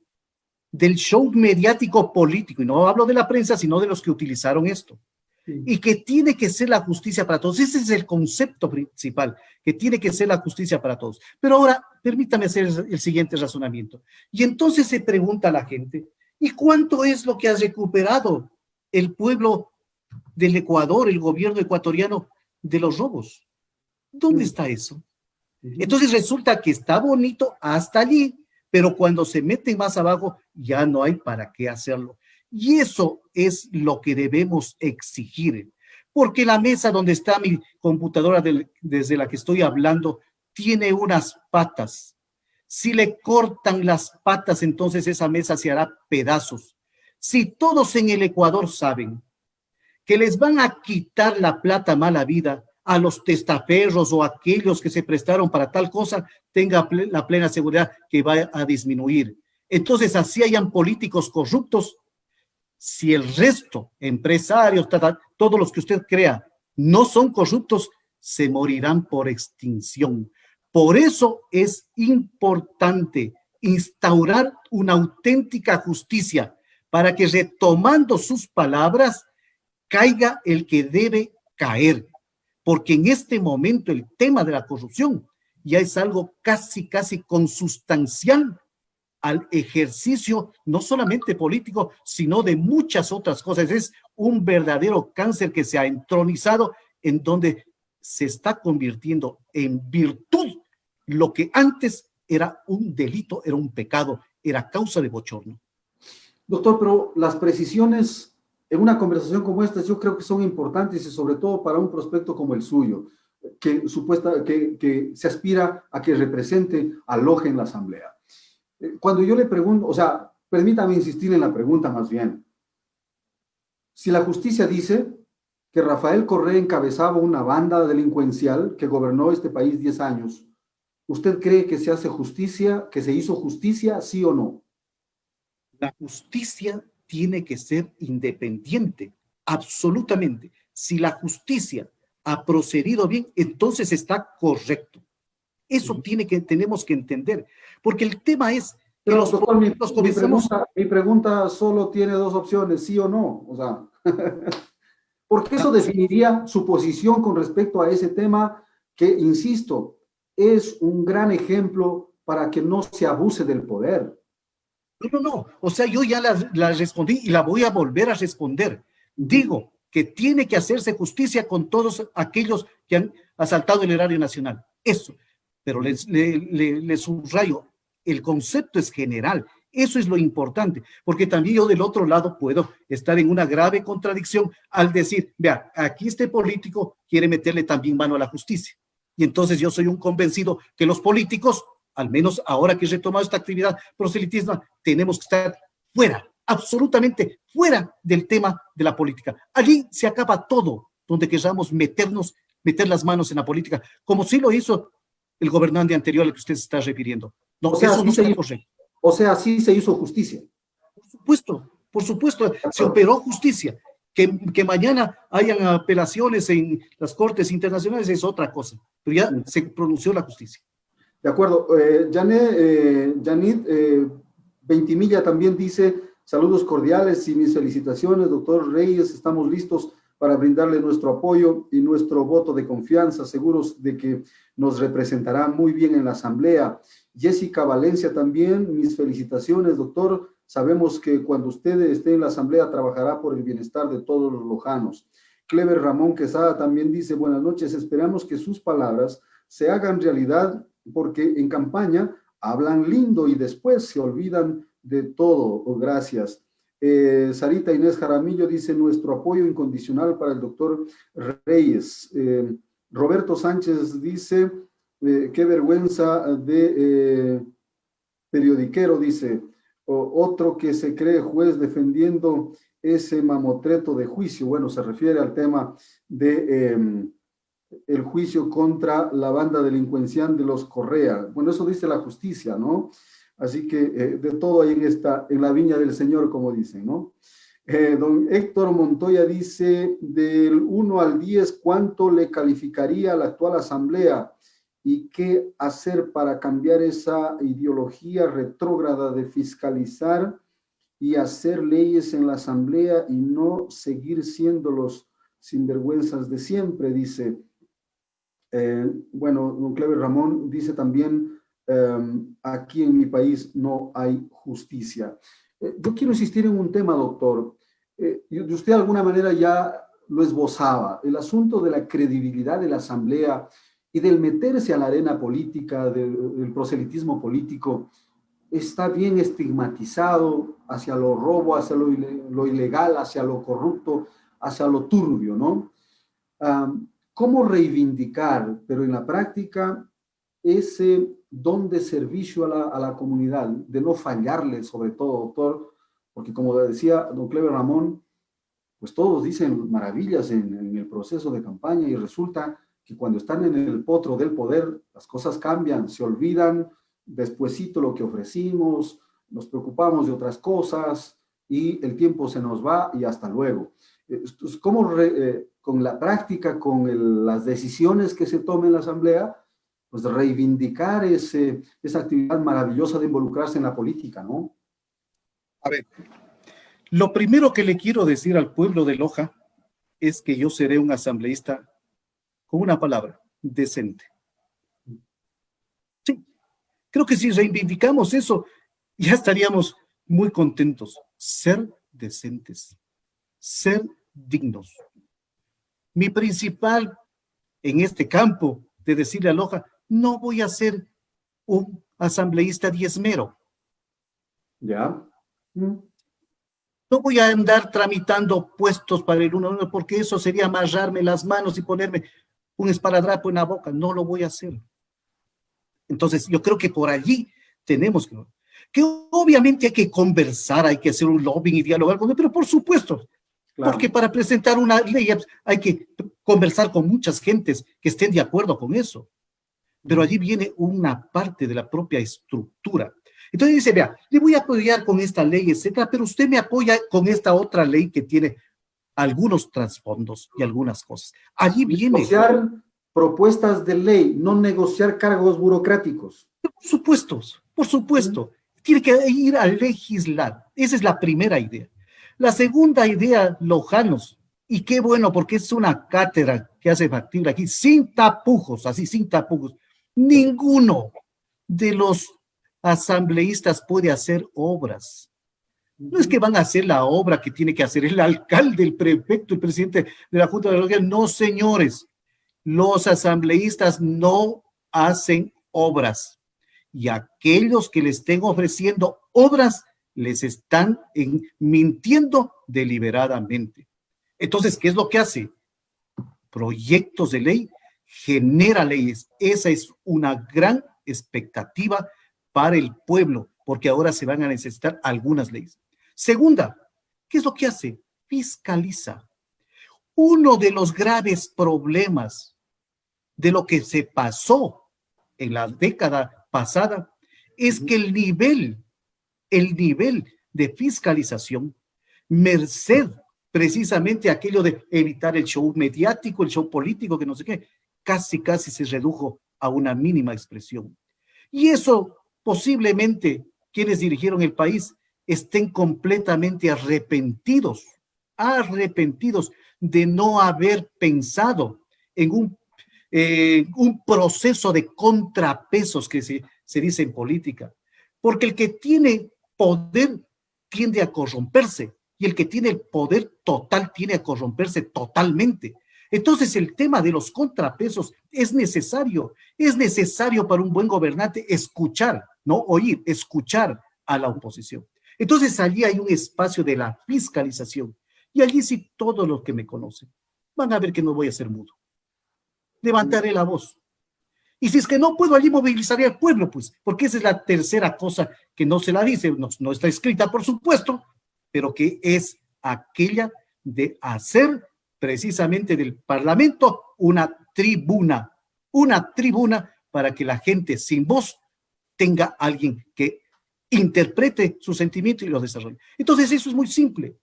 del show mediático político, y no hablo de la prensa, sino de los que utilizaron esto. Sí. Y que tiene que ser la justicia para todos. Ese es el concepto principal, que tiene que ser la justicia para todos. Pero ahora, permítame hacer el siguiente razonamiento. Y entonces se pregunta a la gente, ¿y cuánto es lo que ha recuperado el pueblo del Ecuador, el gobierno ecuatoriano, de los robos? ¿Dónde está eso? Entonces resulta que está bonito hasta allí, pero cuando se meten más abajo, ya no hay para qué hacerlo. Y eso es lo que debemos exigir, porque la mesa donde está mi computadora desde la que estoy hablando tiene unas patas. Si le cortan las patas, entonces esa mesa se hará pedazos. Si todos en el Ecuador saben que les van a quitar la plata mala vida a los testaferros o aquellos que se prestaron para tal cosa, tenga la plena seguridad que va a disminuir. Entonces, así hayan políticos corruptos, si el resto, empresarios, todos los que usted crea, no son corruptos, se morirán por extinción. Por eso es importante instaurar una auténtica justicia para que, retomando sus palabras, caiga el que debe caer. Porque en este momento el tema de la corrupción ya es algo casi consustancial al ejercicio no solamente político, sino de muchas otras cosas. Es un verdadero cáncer que se ha entronizado, en donde se está convirtiendo en virtud lo que antes era un delito, era un pecado, era causa de bochorno. Doctor, pero las precisiones en una conversación como esta yo creo que son importantes y sobre todo para un prospecto como el suyo, que se aspira a que represente a Loja en la Asamblea. Cuando yo le pregunto, o sea, permítame insistir en la pregunta más bien. Si la justicia dice que Rafael Correa encabezaba una banda delincuencial que gobernó este país 10 años, ¿usted cree que se hace justicia, que se hizo justicia, sí o no? La justicia tiene que ser independiente, absolutamente. Si la justicia ha procedido bien, entonces está correcto. Eso tenemos que entender, porque el tema es que Pero, los doctor, políticos comenzamos. mi pregunta solo tiene dos opciones, sí o no. O sea, porque eso definiría su posición con respecto a ese tema que, insisto, es un gran ejemplo para que no se abuse del poder. No. O sea, yo ya la respondí y la voy a volver a responder. Digo que tiene que hacerse justicia con todos aquellos que han asaltado el erario nacional. Eso. Pero les subrayo, el concepto es general. Eso es lo importante, porque también yo del otro lado puedo estar en una grave contradicción al decir, vea, aquí este político quiere meterle también mano a la justicia. Y entonces yo soy un convencido que los políticos, al menos ahora que he retomado esta actividad proselitista, tenemos que estar fuera, absolutamente fuera del tema de la política. Allí se acaba todo, donde queramos meter las manos en la política, como sí lo hizo el gobernante anterior al que usted se está refiriendo. No, O sea, eso no está correcto. O sea, sí se hizo justicia. Por supuesto, se operó justicia. Que mañana hayan apelaciones en las cortes internacionales es otra cosa, pero ya se pronunció la justicia. De acuerdo. Janit Ventimilla también dice, saludos cordiales y mis felicitaciones, doctor Reyes, estamos listos para brindarle nuestro apoyo y nuestro voto de confianza, seguros de que nos representará muy bien en la Asamblea. Jessica Valencia también, mis felicitaciones, doctor. Sabemos que cuando usted esté en la Asamblea trabajará por el bienestar de todos los lojanos. Clever Ramón Quesada también dice, buenas noches, esperamos que sus palabras se hagan realidad porque en campaña hablan lindo y después se olvidan de todo. Gracias. Sarita Inés Jaramillo dice, nuestro apoyo incondicional para el doctor Reyes. Roberto Sánchez dice, qué vergüenza de periodiquero, dice, otro que se cree juez defendiendo ese mamotreto de juicio. Bueno, se refiere al tema de el juicio contra la banda delincuencial de los Correa. Bueno, eso dice la justicia, ¿no? Así que de todo ahí en la viña del Señor, como dicen, ¿no? Don Héctor Montoya dice, del 1 al 10, ¿cuánto le calificaría a la actual asamblea? ¿Y qué hacer para cambiar esa ideología retrógrada de fiscalizar y hacer leyes en la asamblea y no seguir siendo los sinvergüenzas de siempre? Dice, bueno, don Cleber Ramón dice también, aquí en mi país no hay justicia. Yo quiero insistir en un tema, doctor. Y usted de alguna manera ya lo esbozaba, el asunto de la credibilidad de la Asamblea y del meterse a la arena política, del proselitismo político, está bien estigmatizado hacia lo robo, hacia lo ilegal, hacia lo corrupto, hacia lo turbio, ¿no? ¿Cómo reivindicar, pero en la práctica, ese don de servicio a la comunidad, de no fallarle sobre todo, doctor? Porque como decía don Cleber Ramón, pues todos dicen maravillas en el proceso de campaña y resulta que cuando están en el potro del poder, las cosas cambian, se olvidan despuesito lo que ofrecimos, nos preocupamos de otras cosas y el tiempo se nos va y hasta luego. ¿Cómo con la práctica, con las decisiones que se tomen en la Asamblea, pues reivindicar esa actividad maravillosa de involucrarse en la política, ¿no? A ver, lo primero que le quiero decir al pueblo de Loja es que yo seré un asambleísta con una palabra, decente. Sí, creo que si reivindicamos eso, ya estaríamos muy contentos. Ser decentes, ser dignos. Mi principal en este campo de decirle a Loja, no voy a ser un asambleísta diezmero. ¿Ya? No voy a andar tramitando puestos para el uno, porque eso sería amarrarme las manos y ponerme un esparadrapo en la boca. No lo voy a hacer. Entonces, yo creo que por allí tenemos que obviamente hay que conversar, hay que hacer un lobbying y dialogar con él, pero por supuesto, Claro. porque para presentar una ley hay que conversar con muchas gentes que estén de acuerdo con eso. Pero allí viene una parte de la propia estructura. Entonces dice, vea, le voy a apoyar con esta ley, etcétera, pero usted me apoya con esta otra ley que tiene algunos trasfondos y algunas cosas. Allí viene. Negociar propuestas de ley, no negociar cargos burocráticos. Por supuesto. Tiene que ir a legislar. Esa es la primera idea. La segunda idea, Lojanos, y qué bueno, porque es una cátedra que hace factible aquí, sin tapujos, así, sin tapujos. Ninguno de los asambleístas puede hacer obras. No es que van a hacer la obra que tiene que hacer el alcalde, el prefecto, el presidente de la Junta de Gobierno. No, señores, los asambleístas no hacen obras. Y aquellos que le estén ofreciendo obras les están mintiendo deliberadamente. Entonces, ¿qué es lo que hace? Proyectos de ley, genera leyes. Esa es una gran expectativa para el pueblo, porque ahora se van a necesitar algunas leyes. Segunda, ¿qué es lo que hace? Fiscaliza. Uno de los graves problemas de lo que se pasó en la década pasada es que el nivel de fiscalización, merced precisamente aquello de evitar el show mediático, el show político, que no sé qué, casi se redujo a una mínima expresión. Y eso posiblemente quienes dirigieron el país estén completamente arrepentidos de no haber pensado en un proceso de contrapesos que se dice en política. Porque el que tiene poder tiende a corromperse y el que tiene el poder total tiende a corromperse totalmente. Entonces el tema de los contrapesos es necesario para un buen gobernante escuchar, no oír, escuchar a la oposición. Entonces allí hay un espacio de la fiscalización y allí sí todos los que me conocen van a ver que no voy a ser mudo. Levantaré la voz. Y si es que no puedo, allí movilizaré al pueblo, pues, porque esa es la tercera cosa que no se la dice, no está escrita, por supuesto, pero que es aquella de hacer precisamente del Parlamento una tribuna para que la gente sin voz tenga alguien que interprete su sentimiento y lo desarrolle. Entonces eso es muy simple.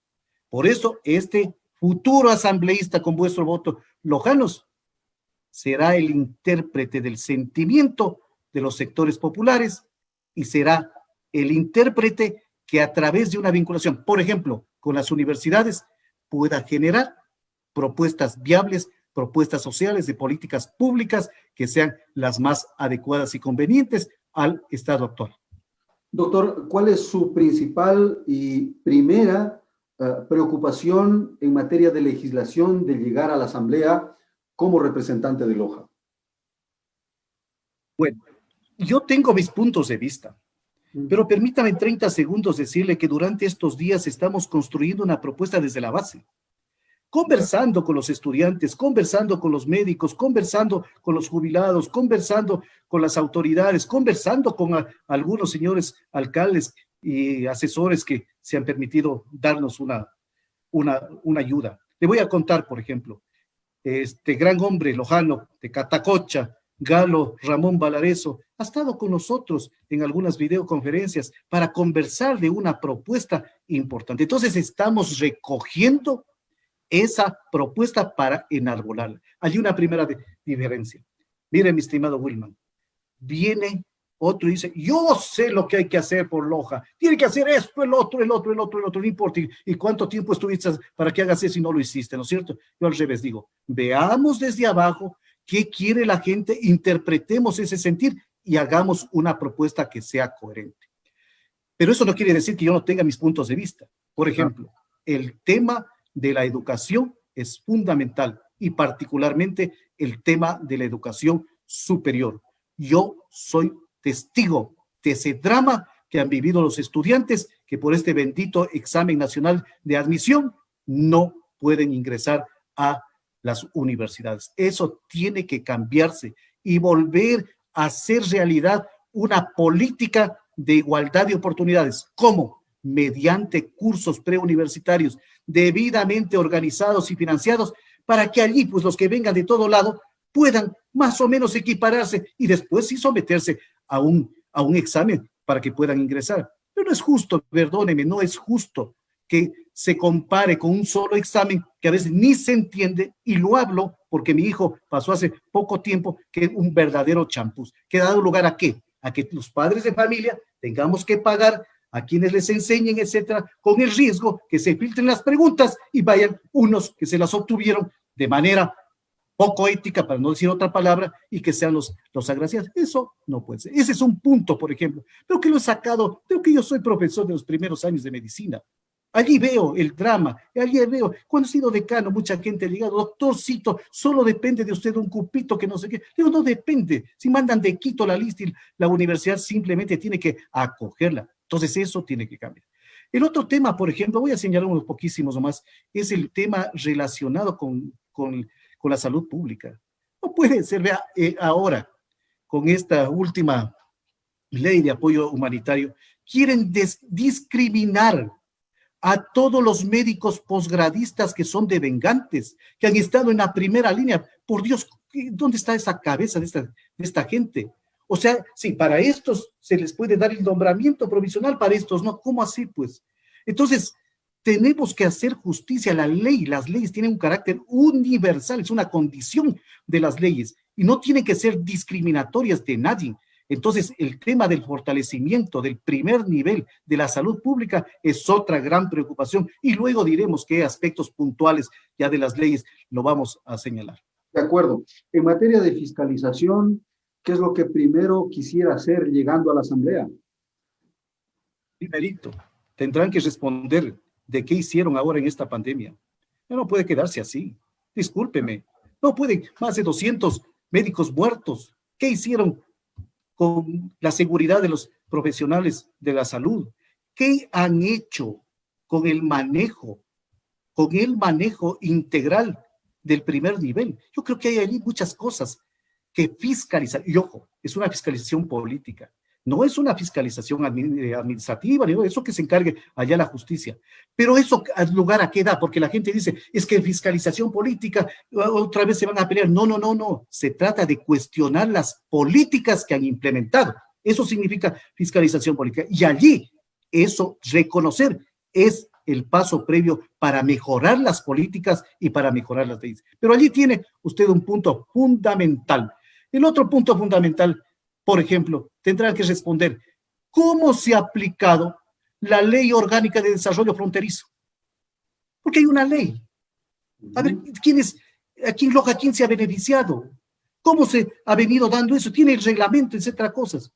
Por eso este futuro asambleísta con vuestro voto, Lojanos, será el intérprete del sentimiento de los sectores populares y será el intérprete que a través de una vinculación, por ejemplo, con las universidades, pueda generar propuestas viables, propuestas sociales de políticas públicas que sean las más adecuadas y convenientes al estado actual. Doctor, ¿cuál es su principal y primera preocupación en materia de legislación de llegar a la Asamblea como representante de Loja? Bueno, yo tengo mis puntos de vista, pero permítame en 30 segundos decirle que durante estos días estamos construyendo una propuesta desde la base, conversando con los estudiantes, conversando con los médicos, conversando con los jubilados, conversando con las autoridades, conversando con algunos señores alcaldes y asesores que se han permitido darnos una ayuda. Le voy a contar, por ejemplo, este gran hombre lojano de Catacocha, Galo Ramón Valareso, ha estado con nosotros en algunas videoconferencias para conversar de una propuesta importante. Entonces estamos recogiendo esa propuesta para enarbolarla. Hay una primera diferencia. Mire, mi estimado Wilman, viene otro y dice, yo sé lo que hay que hacer por Loja, tiene que hacer esto, el otro, no importa, y cuánto tiempo estuviste para que hagas eso y no lo hiciste, ¿no es cierto? Yo al revés digo, veamos desde abajo qué quiere la gente, interpretemos ese sentir y hagamos una propuesta que sea coherente. Pero eso no quiere decir que yo no tenga mis puntos de vista. Por ejemplo, el tema de la educación es fundamental y particularmente el tema de la educación superior. Yo soy testigo de ese drama que han vivido los estudiantes que que por este bendito examen nacional de admisión no pueden ingresar a las universidades. Eso tiene que cambiarse y volver a hacer realidad una política de igualdad de oportunidades. ¿Cómo? Mediante cursos preuniversitarios debidamente organizados y financiados para que allí, pues los que vengan de todo lado puedan más o menos equipararse y después sí someterse a un examen para que puedan ingresar. Pero no es justo, perdóneme, no es justo que se compare con un solo examen que a veces ni se entiende, y lo hablo porque mi hijo pasó hace poco tiempo, que es un verdadero champús, que ha dado lugar ¿a qué? A que los padres de familia tengamos que pagar a quienes les enseñen, etcétera, con el riesgo que se filtren las preguntas y vayan unos que se las obtuvieron de manera poco ética, para no decir otra palabra, y que sean los agraciados. Eso no puede ser. Ese es un punto, por ejemplo. Creo que lo he sacado, creo que yo soy profesor de los primeros años de medicina. Allí veo el drama, allí veo, cuando he sido decano, mucha gente ha llegado, doctorcito, solo depende de usted un cupito que no sé qué. Digo, no depende. Si mandan de Quito la lista, y la universidad simplemente tiene que acogerla. Entonces eso tiene que cambiar. El otro tema, por ejemplo, voy a señalar unos poquísimos nomás, es el tema relacionado con la salud pública. No puede ser, vea, ahora, con esta última ley de apoyo humanitario, quieren discriminar a todos los médicos posgradistas que son devengantes, que han estado en la primera línea. Por Dios, ¿dónde está esa cabeza de esta gente? O sea, sí, para estos se les puede dar el nombramiento provisional, para estos no. ¿Cómo así, pues? Entonces, tenemos que hacer justicia. La ley, las leyes tienen un carácter universal, es una condición de las leyes y no tienen que ser discriminatorias de nadie. Entonces, el tema del fortalecimiento del primer nivel de la salud pública es otra gran preocupación y luego diremos qué aspectos puntuales ya de las leyes lo vamos a señalar. De acuerdo. En materia de fiscalización, ¿qué es lo que primero quisiera hacer llegando a la Asamblea? Primerito, tendrán que responder de qué hicieron ahora en esta pandemia. No puede quedarse así. Discúlpeme. No pueden más de 200 médicos muertos. ¿Qué hicieron con la seguridad de los profesionales de la salud? ¿Qué han hecho con el manejo integral del primer nivel? Yo creo que hay allí muchas cosas que fiscalizar. Y ojo, es una fiscalización política. No es una fiscalización administrativa, ni eso que se encargue allá la justicia. Pero eso, ¿lugar a qué da? Porque la gente dice, es que fiscalización política, otra vez se van a pelear. No, no, no, no. Se trata de cuestionar las políticas que han implementado. Eso significa fiscalización política. Y allí, eso, reconocer, es el paso previo para mejorar las políticas y para mejorar las leyes. Pero allí tiene usted un punto fundamental. El otro punto fundamental, por ejemplo, tendrá que responder cómo se ha aplicado la Ley Orgánica de Desarrollo Fronterizo. Porque hay una ley. A ver, ¿quién se ha beneficiado? ¿Cómo se ha venido dando eso? Tiene el reglamento, etcétera, cosas.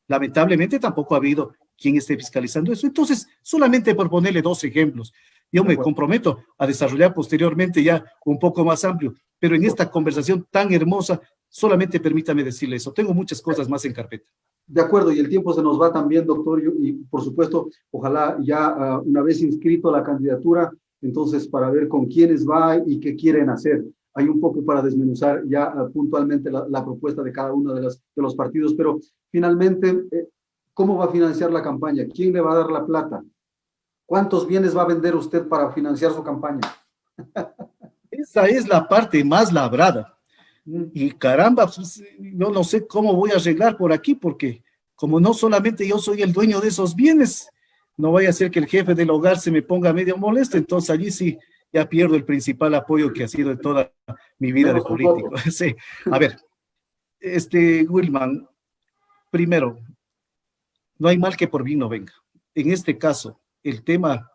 Lamentablemente tampoco ha habido quien esté fiscalizando eso. Entonces, solamente por ponerle 2 ejemplos, yo me comprometo a desarrollar posteriormente ya un poco más amplio, pero en esta conversación tan hermosa, solamente permítame decirle eso. Tengo muchas cosas más en carpeta. De acuerdo, y el tiempo se nos va también, doctor, y por supuesto, ojalá ya una vez inscrito la candidatura, entonces para ver con quiénes va y qué quieren hacer. Hay un poco para desmenuzar ya puntualmente la propuesta de cada uno de los partidos, pero finalmente, ¿cómo va a financiar la campaña? ¿Quién le va a dar la plata? ¿Cuántos bienes va a vender usted para financiar su campaña? Esa es la parte más labrada. Y caramba, pues, yo no sé cómo voy a arreglar por aquí, porque como no solamente yo soy el dueño de esos bienes, no vaya a ser que el jefe del hogar se me ponga medio molesto, entonces allí sí ya pierdo el principal apoyo que ha sido de toda mi vida de político. Sí. A ver, Wilman, primero, no hay mal que por bien no venga. En este caso, el tema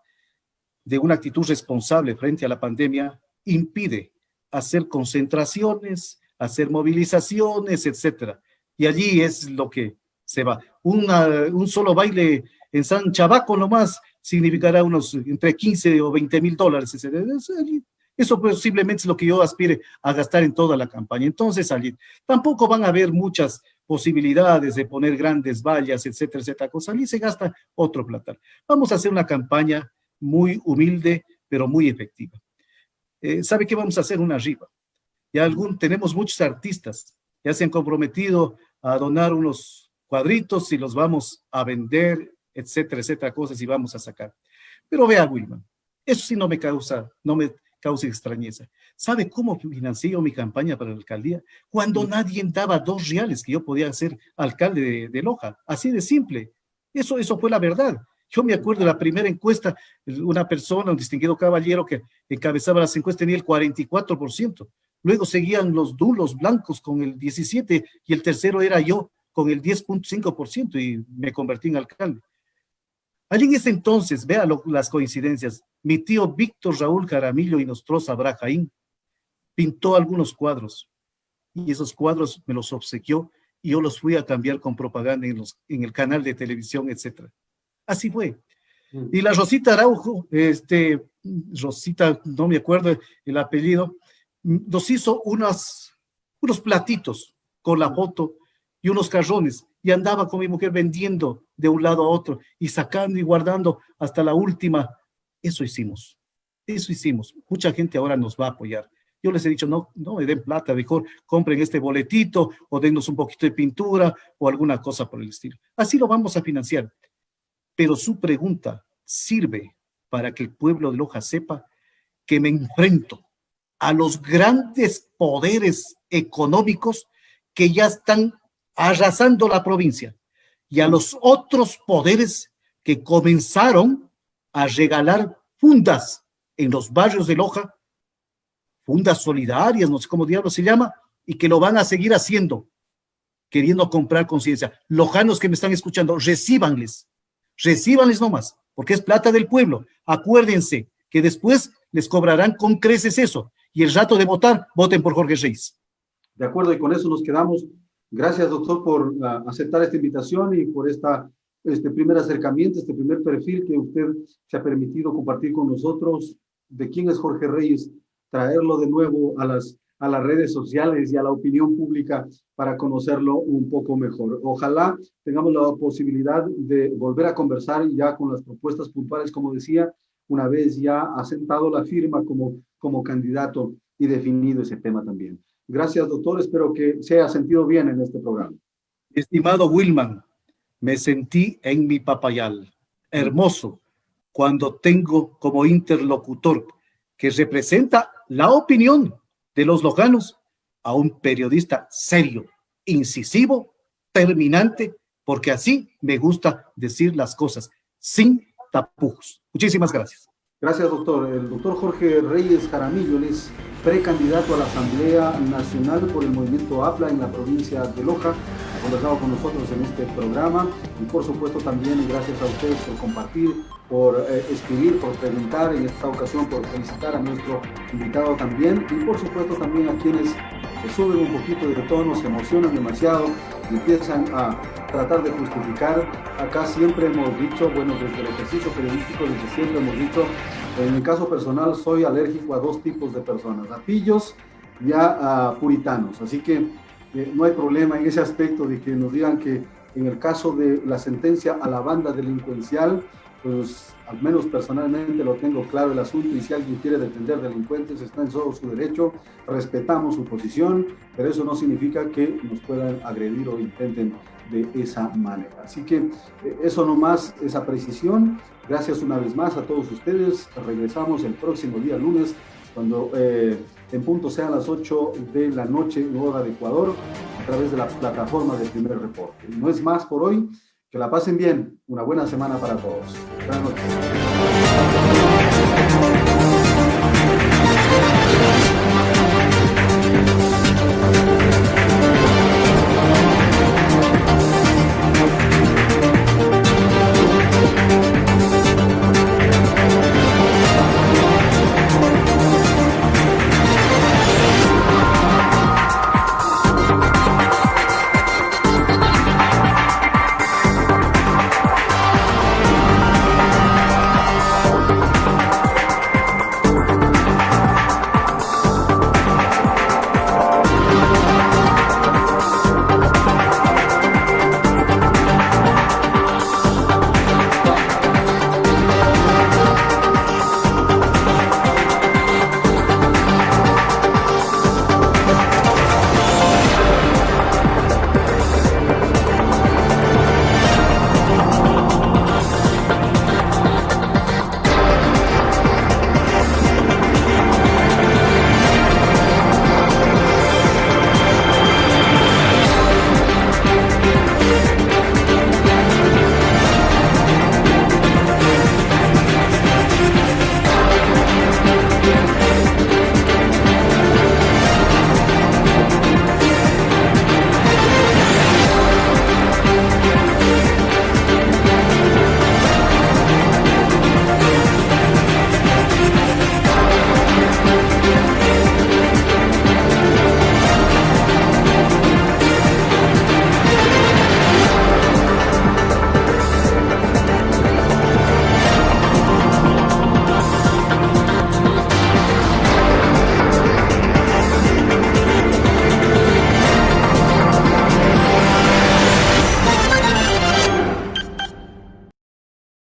de una actitud responsable frente a la pandemia impide hacer concentraciones, hacer movilizaciones, etcétera. Y allí es lo que se va. Un solo baile en San Chabaco nomás significará unos entre 15 o 20 mil dólares. Eso posiblemente es lo que yo aspire a gastar en toda la campaña. Entonces, allí tampoco van a haber muchas posibilidades de poner grandes vallas, etcétera, etcétera, cosa, y se gasta otro platal. Vamos a hacer una campaña muy humilde, pero muy efectiva. ¿Sabe qué vamos a hacer? Una rifa. Ya tenemos muchos artistas, ya se han comprometido a donar unos cuadritos y los vamos a vender, etcétera, etcétera, cosas y vamos a sacar. Pero vea, Wilman, eso sí no me causa extrañeza. ¿Sabe cómo financió mi campaña para la alcaldía? Cuando nadie daba 2 reales que yo podía ser alcalde de Loja. Así de simple. Eso fue la verdad. Yo me acuerdo de la primera encuesta, una persona, un distinguido caballero que encabezaba las encuestas tenía el 44%. Luego seguían los dulos blancos con el 17% y el tercero era yo con el 10.5% y me convertí en alcalde. Allí en ese entonces, vea las coincidencias, mi tío Víctor Raúl Jaramillo y Nostroza Abrajaín pintó algunos cuadros y esos cuadros me los obsequió y yo los fui a cambiar con propaganda en el canal de televisión, etcétera. Así fue. Y la Rosita Araujo, Rosita, no me acuerdo el apellido, nos hizo unos platitos con la foto y unos carrones, y andaba con mi mujer vendiendo de un lado a otro, y sacando y guardando hasta la última. Eso hicimos. Mucha gente ahora nos va a apoyar. Yo les he dicho, no me den plata, mejor compren este boletito, o dennos un poquito de pintura, o alguna cosa por el estilo. Así lo vamos a financiar. Pero su pregunta sirve para que el pueblo de Loja sepa que me enfrento a los grandes poderes económicos que ya están arrasando la provincia y a los otros poderes que comenzaron a regalar fundas en los barrios de Loja, fundas solidarias, no sé cómo diablos se llama, y que lo van a seguir haciendo, queriendo comprar conciencia. Lojanos que me están escuchando, recíbanles nomás, porque es plata del pueblo. Acuérdense que después les cobrarán con creces eso, y el rato de votar, voten por Jorge Reyes. De acuerdo, y con eso nos quedamos. Gracias, doctor, por aceptar esta invitación y por este primer acercamiento, este primer perfil que usted se ha permitido compartir con nosotros de quién es Jorge Reyes, traerlo de nuevo a las redes sociales y a la opinión pública para conocerlo un poco mejor. Ojalá tengamos la posibilidad de volver a conversar ya con las propuestas puntuales, como decía, una vez ya asentado la firma como candidato y definido ese tema también. Gracias, doctor. Espero que se haya sentido bien en este programa. Estimado Wilman, me sentí en mi papayal. Hermoso cuando tengo como interlocutor que representa la opinión de los lojanos a un periodista serio, incisivo, terminante, porque así me gusta decir las cosas, sin tapujos. Muchísimas gracias. Gracias, doctor. El doctor Jorge Reyes Jaramillo, él es precandidato a la Asamblea Nacional por el movimiento APLA en la provincia de Loja. Ha conversado con nosotros en este programa y por supuesto también gracias a ustedes por compartir, por escribir, por preguntar, en esta ocasión por felicitar a nuestro invitado también y por supuesto también a quienes se suben un poquito de tono, se emocionan demasiado y empiezan a tratar de justificar. Acá siempre hemos dicho, bueno, desde el ejercicio periodístico, desde siempre hemos dicho, en mi caso personal soy alérgico a 2 tipos de personas, a pillos y a puritanos, así que no hay problema en ese aspecto de que nos digan que en el caso de la sentencia a la banda delincuencial, pues al menos personalmente lo tengo claro el asunto y si alguien quiere defender delincuentes está en todo su derecho, respetamos su posición, pero eso no significa que nos puedan agredir o intenten de esa manera. Así que eso nomás, esa precisión. Gracias una vez más a todos ustedes. Regresamos el próximo día lunes cuando en punto sean las 8 de la noche, hora de Ecuador, a través de la plataforma de Primer Reporte. No es más por hoy. Que la pasen bien. Una buena semana para todos. Buenas noches.